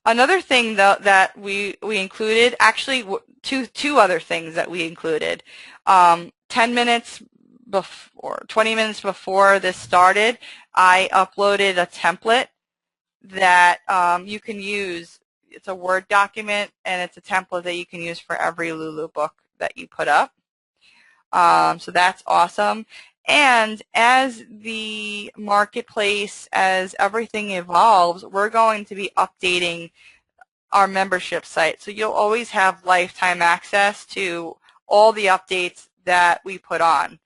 Another thing, though, that we included, actually two other things that we included. 10 minutes before, 20 minutes before this started, I uploaded a template that you can use. It's a Word document, and it's a template that you can use for every Lulu book that you put up. So that's awesome. And as the marketplace, as everything evolves, we're going to be updating our membership site. So you'll always have lifetime access to all the updates that we put on.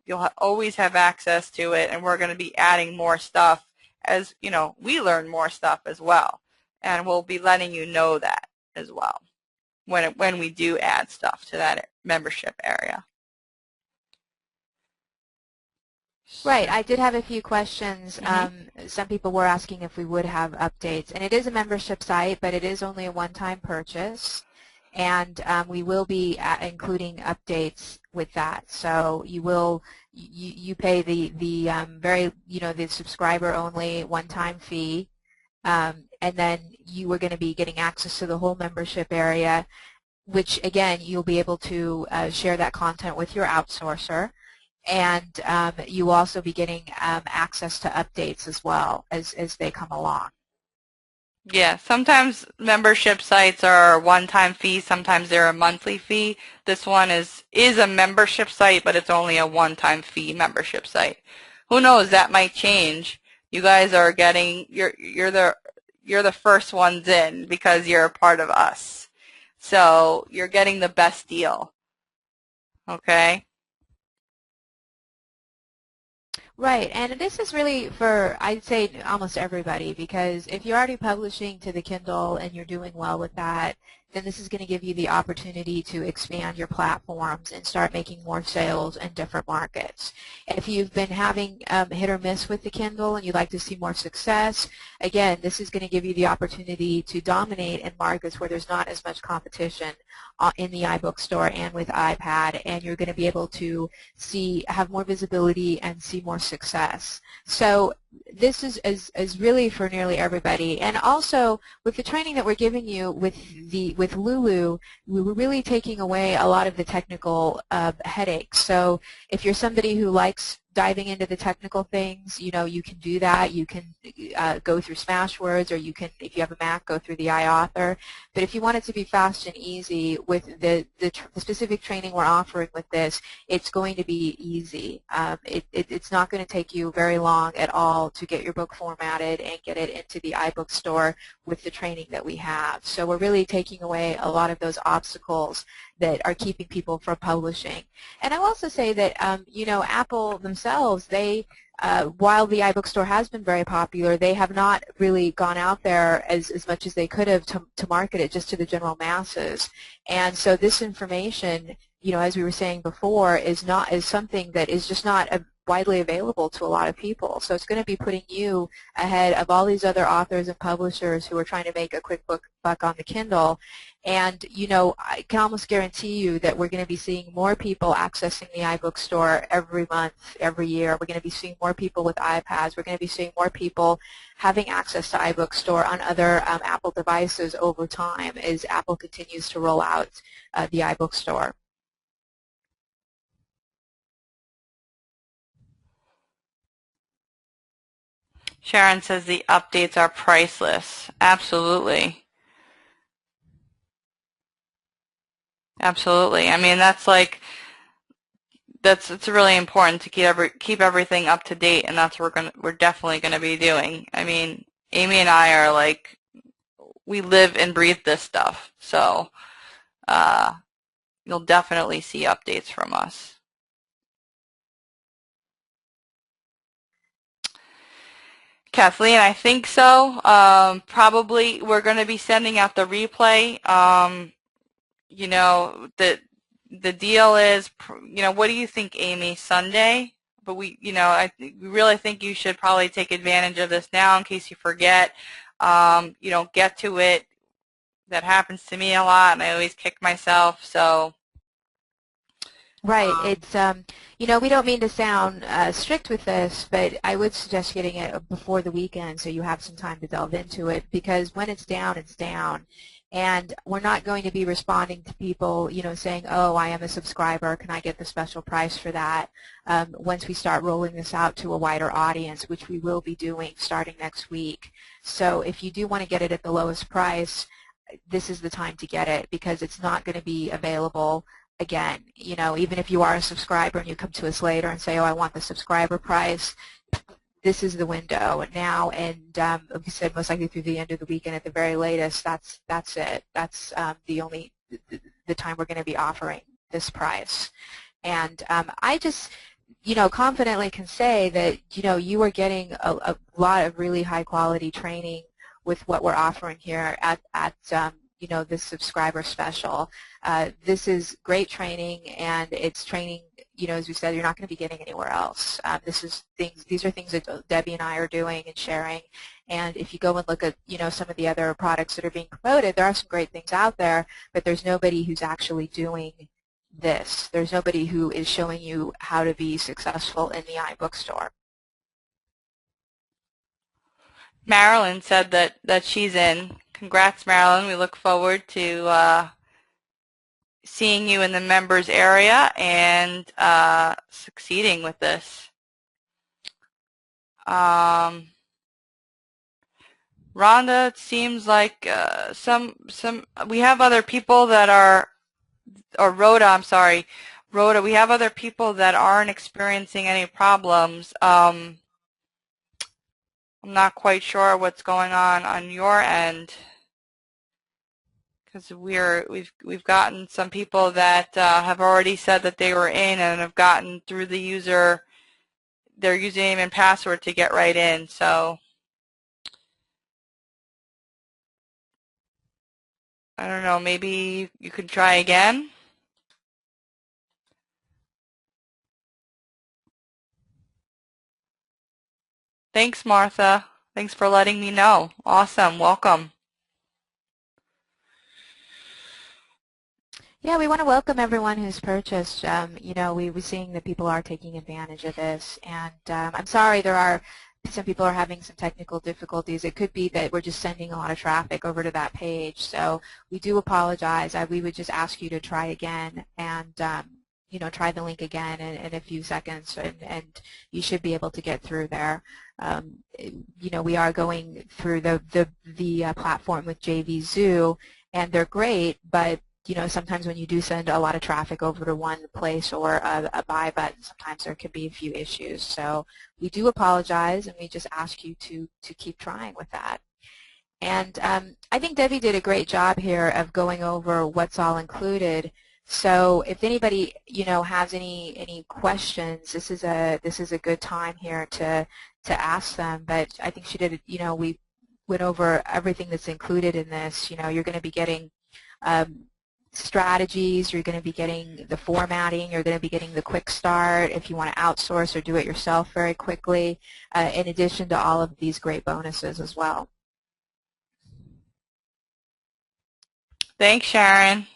You'll always have access to it, and we're going to be adding more stuff as, we learn more stuff as well. And we'll be letting you know that as well when we do add stuff to that membership area. Right. I did have a few questions. Some people were asking if we would have updates. And it is a membership site, but it is only a one-time purchase. and we will be including updates with that. So you pay the very the subscriber only one-time fee, and then you are going to be getting access to the whole membership area, which again you'll be able to share that content with your outsourcer. And you will also be getting access to updates as well as they come along. Yeah, sometimes membership sites are a one-time fee, sometimes they're a monthly fee. This one is a membership site, but it's only a one-time fee membership site. Who knows, that might change. You guys are getting you're the first ones in because you're a part of us. So, you're getting the best deal. Okay? Right, and this is really for, I'd say, almost everybody, because if you're already publishing to the Kindle and you're doing well with that, then this is going to give you the opportunity to expand your platforms and start making more sales in different markets. If you've been having hit or miss with the Kindle and you'd like to see more success, again, this is going to give you the opportunity to dominate in markets where there's not as much competition in the iBook store and with iPad, and you're going to be able to have more visibility and see more success. So this is really for nearly everybody. And also with the training that we're giving you with Lulu, we were really taking away a lot of the technical headaches. So if you're somebody who likes diving into the technical things, you can do that. You can go through Smashwords, or you can, if you have a Mac, go through the iAuthor. But if you want it to be fast and easy with the specific training we're offering with this, it's going to be easy. It's not going to take you very long at all to get your book formatted and get it into the iBook store with the training that we have. So we're really taking away a lot of those obstacles that are keeping people from publishing. And I will also say that, Apple themselves, while the iBook store has been very popular, they have not really gone out there as much as they could have to market it just to the general masses. And so this information, as we were saying before, is something that is just not widely available to a lot of people. So it's going to be putting you ahead of all these other authors and publishers who are trying to make a quick buck on the Kindle. And, I can almost guarantee you that we're going to be seeing more people accessing the iBook store every month, every year. We're going to be seeing more people with iPads. We're going to be seeing more people having access to iBook store on other Apple devices over time as Apple continues to roll out the iBook store. Sharon says the updates are priceless. Absolutely. Absolutely. I mean, it's really important to keep everything up to date, and that's what we're definitely gonna be doing. I mean, Amy and I are like, we live and breathe this stuff, so you'll definitely see updates from us. Kathleen, I think so. Probably we're going to be sending out the replay. The deal is, what do you think, Amy? Sunday? But we really think you should probably take advantage of this now in case you forget. You don't get to it. That happens to me a lot, and I always kick myself. So. Right. It's, we don't mean to sound strict with this, but I would suggest getting it before the weekend so you have some time to delve into it, because when it's down, it's down. And we're not going to be responding to people, saying, oh, I am a subscriber, can I get the special price for that, once we start rolling this out to a wider audience, which we will be doing starting next week. So if you do want to get it at the lowest price, this is the time to get it, because it's not going to be available again. Even if you are a subscriber and you come to us later and say, oh, I want the subscriber price, this is the window now, and like we said, most likely through the end of the weekend at the very latest. That's it. That's the time we're going to be offering this price. And I just confidently can say that you are getting a lot of really high quality training with what we're offering here at this subscriber special. This is great training, and it's training, as we said, you're not going to be getting anywhere else. These are things that Debbie and I are doing and sharing. And if you go and look at, some of the other products that are being promoted, there are some great things out there, but there's nobody who's actually doing this. There's nobody who is showing you how to be successful in the iBookstore. Marilyn said that she's in. Congrats, Marilyn. We look forward to seeing you in the members area and succeeding with this. Rhonda, it seems like we have other people that are, or Rhoda, I'm sorry, Rhoda, we have other people that aren't experiencing any problems. I'm not quite sure what's going on your end, because we've gotten some people that have already said that they were in and have gotten through their username and password to get right in. So I don't know, maybe you could try again. Thanks, Martha. Thanks for letting me know. Awesome. Welcome. Yeah, we want to welcome everyone who's purchased. We're seeing that people are taking advantage of this, and I'm sorry some people are having some technical difficulties. It could be that we're just sending a lot of traffic over to that page, so we do apologize. We would just ask you to try again and try the link again in a few seconds, and you should be able to get through there. We are going through the platform with JVZoo, and they're great, but sometimes when you do send a lot of traffic over to one place or a buy button, sometimes there can be a few issues. So we do apologize, and we just ask you to keep trying with that. And I think Debbie did a great job here of going over what's all included. So if anybody has any questions, this is a good time here to ask them. But I think she did. We went over everything that's included in this. You're going to be getting strategies, you're going to be getting the formatting, you're going to be getting the quick start if you want to outsource or do it yourself very quickly, in addition to all of these great bonuses as well. Thanks, Sharon.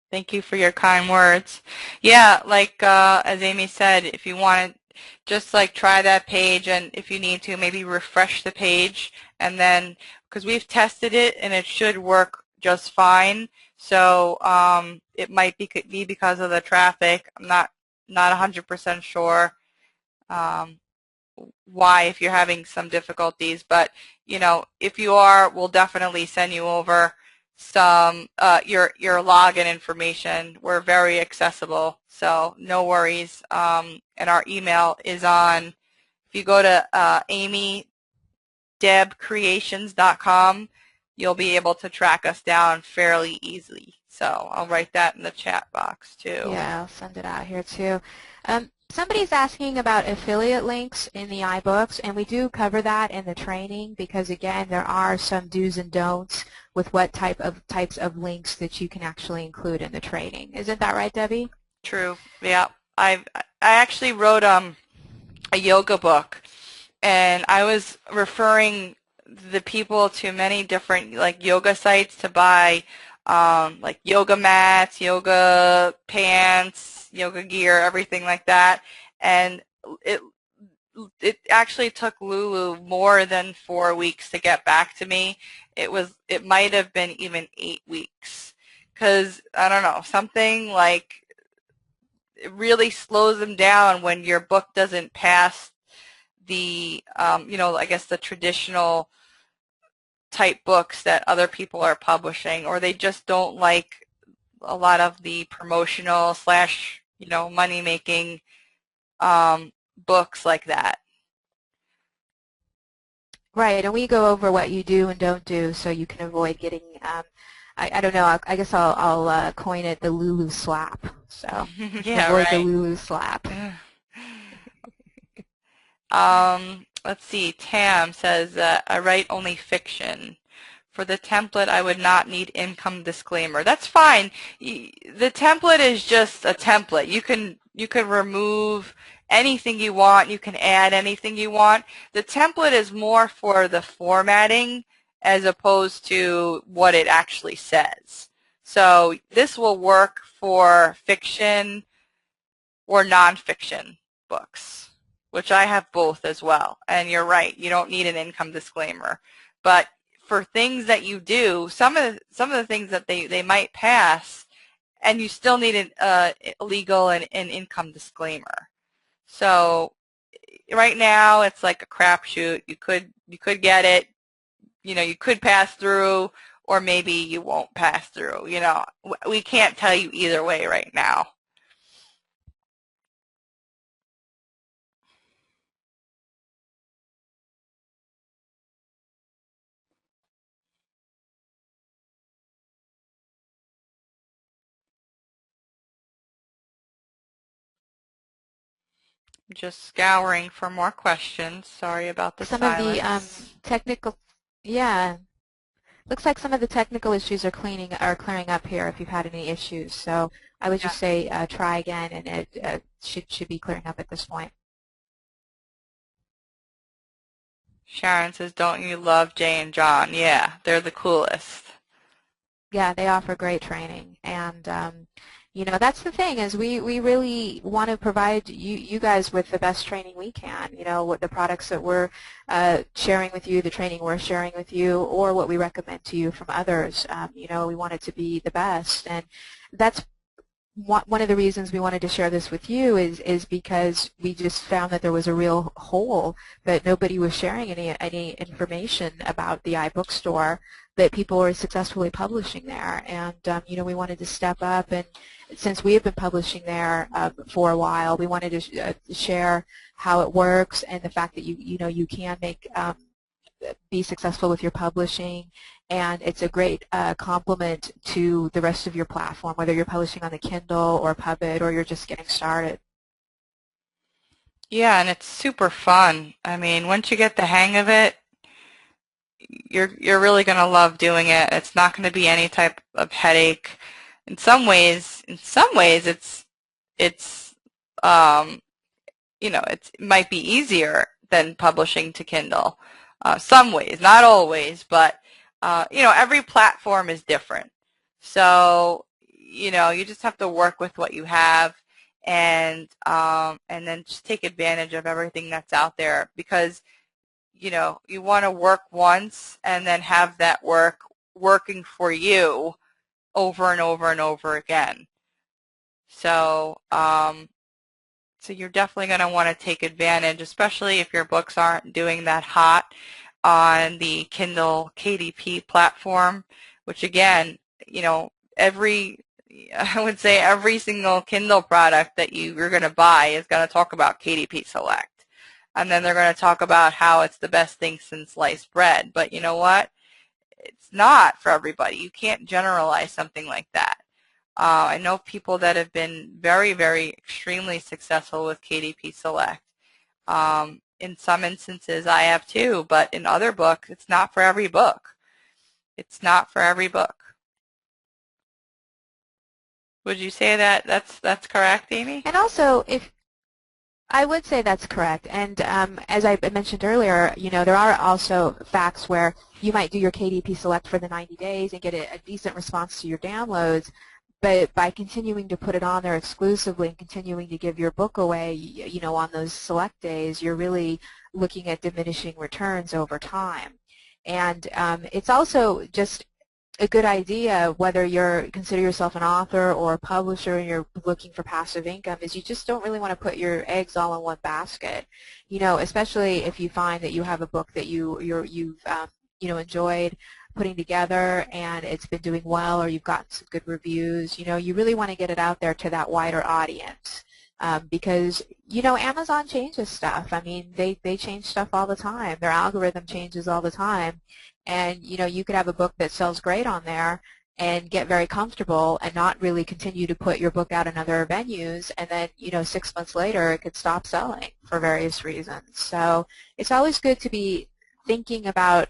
Thank you for your kind words. Yeah, like as Amy said, if you want to just like try that page, and if you need to, maybe refresh the page, and then, because we've tested it and it should work just fine. So it might be because of the traffic. I'm not 100% sure why, if you're having some difficulties, but if you are, we'll definitely send you over some your login information. We're very accessible, so no worries. And our email is on, if you go to amydebcreations.com, you'll be able to track us down fairly easily. So I'll write that in the chat box too. Yeah, I'll send it out here too. Somebody's asking about affiliate links in the iBooks, and we do cover that in the training because, again, there are some do's and don'ts with what types of links that you can actually include in the training. Isn't that right, Debbie? True. Yeah. I actually wrote a yoga book, and I was referring the people to many different like yoga sites to buy like yoga mats, yoga pants, yoga gear, everything like that. And it actually took Lulu more than 4 weeks to get back to me. It might have been even 8 weeks, because I don't know, something like it really slows them down when your book doesn't pass the I guess the traditional type books that other people are publishing, or they just don't like a lot of the promotional slash money making books like that. Right, and we go over what you do and don't do so you can avoid getting, I don't know, I guess I'll coin it the Lulu slap. So Yeah, avoid right. the Lulu slap. Let's see, Tam says, I write only fiction For the template, I would not need income disclaimer. That's fine. The template is just a template. You can remove anything you want. You can add anything you want. The template is more for the formatting as opposed to what it actually says. So this will work for fiction or nonfiction books, which I have both as well. And you're right, you don't need an income disclaimer. But for things that you do, some of the things that they might pass, and you still need a legal and income disclaimer. So right now it's like a crapshoot. You could get it, you could pass through, or maybe you won't pass through. We can't tell you either way right now. Just scouring for more questions. Sorry about the Some of the silence. technical, yeah, looks like some of the technical issues are clearing up here if you've had any issues. So I would Yeah. just say try again, and it should be clearing up at this point. Sharon says, don't you love Jay and John? Yeah, they're the coolest. Yeah, they offer great training, and that's the thing is we really want to provide you guys with the best training we can. What the products that we're sharing with you, the training we're sharing with you, or what we recommend to you from others. We want it to be the best, and that's one of the reasons we wanted to share this with you is because we just found that there was a real hole, that nobody was sharing any information about the iBookstore, that people were successfully publishing there. And we wanted to step up, and since we have been publishing there for a while, we wanted to share how it works, and the fact that you can be successful with your publishing, and it's a great complement to the rest of your platform, whether you're publishing on the Kindle or Puppet or you're just getting started. Yeah, and it's super fun. I mean, once you get the hang of it, you're really going to love doing it. It's not going to be any type of headache. In some ways, it's it might be easier than publishing to Kindle. Some ways, not always, but every platform is different. So you just have to work with what you have, and then just take advantage of everything that's out there, because you want to work once and then have that work working for you over and over and over again. So you're definitely going to want to take advantage, especially if your books aren't doing that hot on the Kindle KDP platform, which again, I would say every single Kindle product that you're going to buy is going to talk about KDP Select. And then they're going to talk about how it's the best thing since sliced bread. But you know what? It's not for everybody. You can't generalize something like that. I know people that have been very, very extremely successful with KDP Select. In some instances, I have too, but in other books, it's not for every book. It's not for every book. Would you say that that's correct, Amy? And also, if I would say that's correct. And as I mentioned earlier, there are also facts where you might do your KDP Select for the 90 days and get a decent response to your downloads, but by continuing to put it on there exclusively and continuing to give your book away, on those select days, you're really looking at diminishing returns over time. And it's also just a good idea, whether you consider yourself an author or a publisher and you're looking for passive income, is you just don't really want to put your eggs all in one basket. Especially if you find that you have a book that you've enjoyed putting together and it's been doing well, or you've gotten some good reviews. You really want to get it out there to that wider audience. Because Amazon changes stuff. I mean, they change stuff all the time. Their algorithm changes all the time, and you could have a book that sells great on there and get very comfortable and not really continue to put your book out in other venues, and then 6 months later it could stop selling for various reasons. So it's always good to be thinking about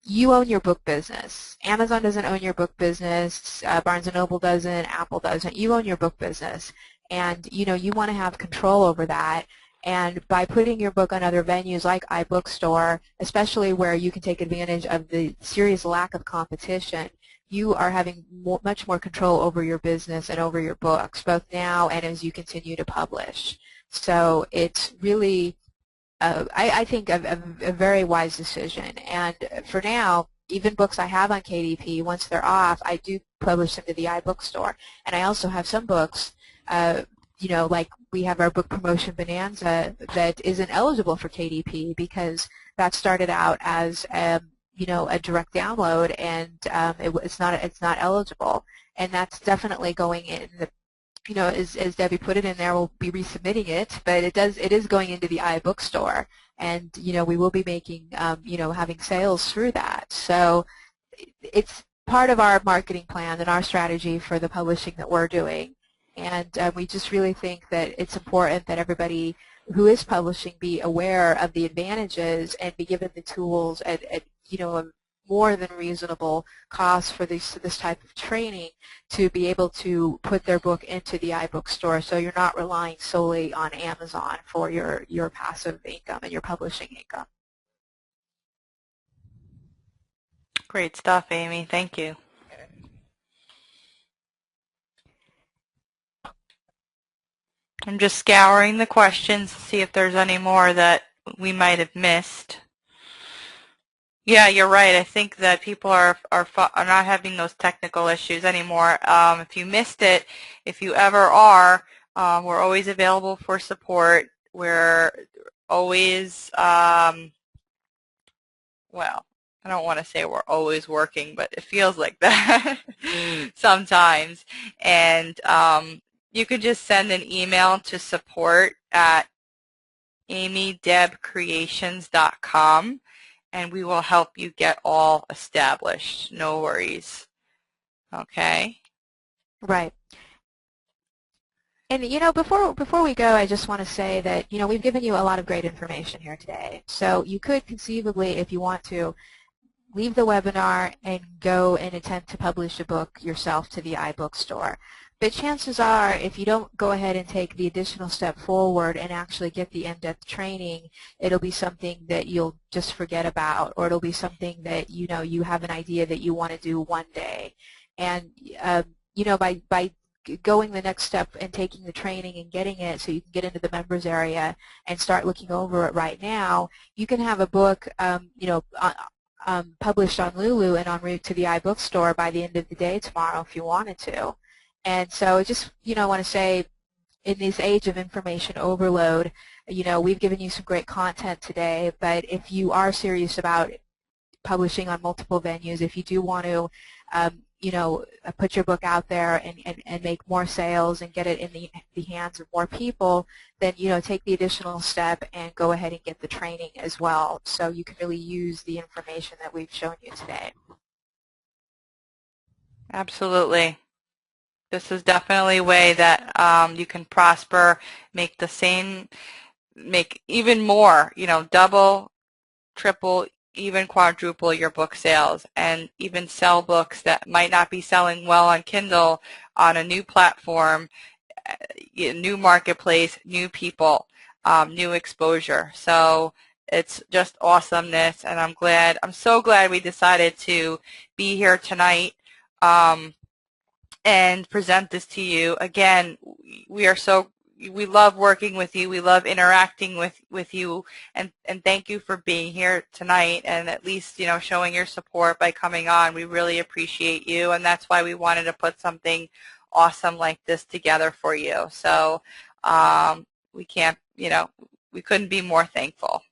you own your book business. Amazon doesn't own your book business. Barnes & Noble doesn't. Apple doesn't. You own your book business. And, you want to have control over that. And by putting your book on other venues like iBookstore, especially where you can take advantage of the serious lack of competition, you are having much more control over your business and over your books, both now and as you continue to publish. So it's really I think a very wise decision. And for now, even books I have on KDP, once they're off, I do publish them to the iBookstore. And I also have some books, like we have our book promotion bonanza that isn't eligible for KDP because that started out as a direct download, and it's not eligible. And that's definitely going in the as Debbie put it in there, we'll be resubmitting it, but it is going into the iBookstore, and we will be making having sales through that. So it's part of our marketing plan and our strategy for the publishing that we're doing, and we just really think that it's important that everybody who is publishing be aware of the advantages and be given the tools at a more than reasonable cost for this type of training to be able to put their book into the iBookstore, so you're not relying solely on Amazon for your passive income and your publishing income. Great stuff, Amy. Thank you. I'm just scouring the questions to see if there's any more that we might have missed. Yeah, you're right. I think that people are not having those technical issues anymore. If you missed it, if you ever are, we're always available for support. We're always, well, I don't want to say we're always working, but it feels like that sometimes. And you could just send an email to support@amydebcreations.com. and we will help you get all established. No worries. Okay? Right. And before we go, I just want to say that we've given you a lot of great information here today. So you could conceivably, if you want to, leave the webinar and go and attempt to publish a book yourself to the iBookstore. But chances are, if you don't go ahead and take the additional step forward and actually get the in-depth training, it'll be something that you'll just forget about, or it'll be something that you have an idea that you want to do one day. And by going the next step and taking the training and getting it so you can get into the members area and start looking over it right now, you can have a book published on Lulu and en route to the iBookstore by the end of the day tomorrow if you wanted to. And so I just, want to say, in this age of information overload, we've given you some great content today, but if you are serious about publishing on multiple venues, if you do want to, put your book out there and make more sales and get it in the hands of more people, then, take the additional step and go ahead and get the training as well, so you can really use the information that we've shown you today. Absolutely. This is definitely a way that you can prosper, make even more, double, triple, even quadruple your book sales, and even sell books that might not be selling well on Kindle on a new platform, new marketplace, new people, new exposure. So it's just awesomeness, and I'm so glad we decided to be here tonight and present this to you. Again, we love working with you. We love interacting with you, and thank you for being here tonight and at least, showing your support by coming on. We really appreciate you, and that's why we wanted to put something awesome like this together for you. So we couldn't be more thankful.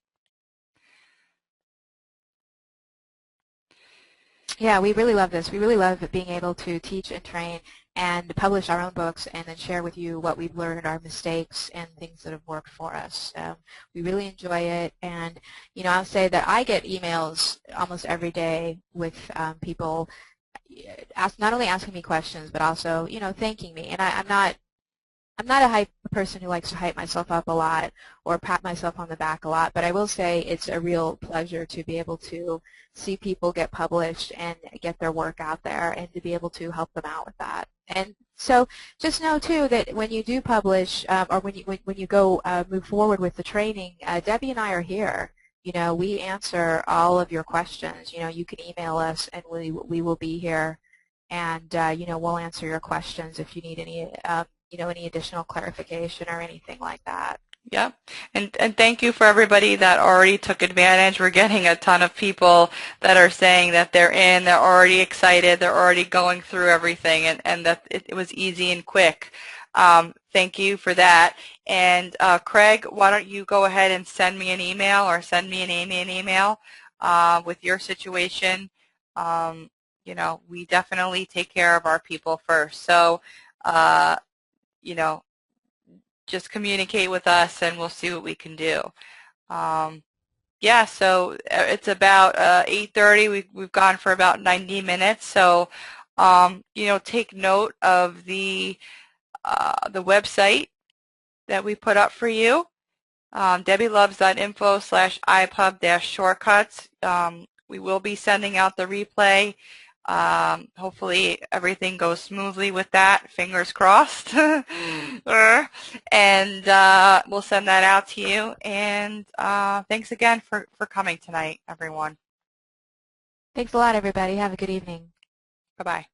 Yeah, we really love this. We really love being able to teach and train and publish our own books and then share with you what we've learned, our mistakes, and things that have worked for us. So we really enjoy it. And, I'll say that I get emails almost every day with people not only asking me questions, but also, thanking me. And I'm not I'm not a person who likes to hype myself up a lot or pat myself on the back a lot, but I will say it's a real pleasure to be able to see people get published and get their work out there and to be able to help them out with that. And so just know too that when you do publish or when you go move forward with the training, Debbie and I are here. You know, we answer all of your questions. You know, you can email us and we will be here, and you know, we'll answer your questions if you need any you know, any additional clarification or anything like that. Yep. And thank you for everybody that already took advantage. We're getting a ton of people that are saying that they're already excited, they're already going through everything, and that it was easy and quick. Thank you for that. And Craig, why don't you go ahead and send me an email or send me and Amy an email with your situation. You know, we definitely take care of our people first. So, you know, just communicate with us and we'll see what we can do. Um, yeah, so it's about 8:30. We've gone for about 90 minutes. So, you know, take note of the website that we put up for you. DebbieLoves.info/iPub-shortcuts. We will be sending out the replay. Hopefully everything goes smoothly with that. Fingers crossed. And we'll send that out to you. And thanks again for coming tonight, everyone. Thanks a lot, everybody. Have a good evening. Bye-bye.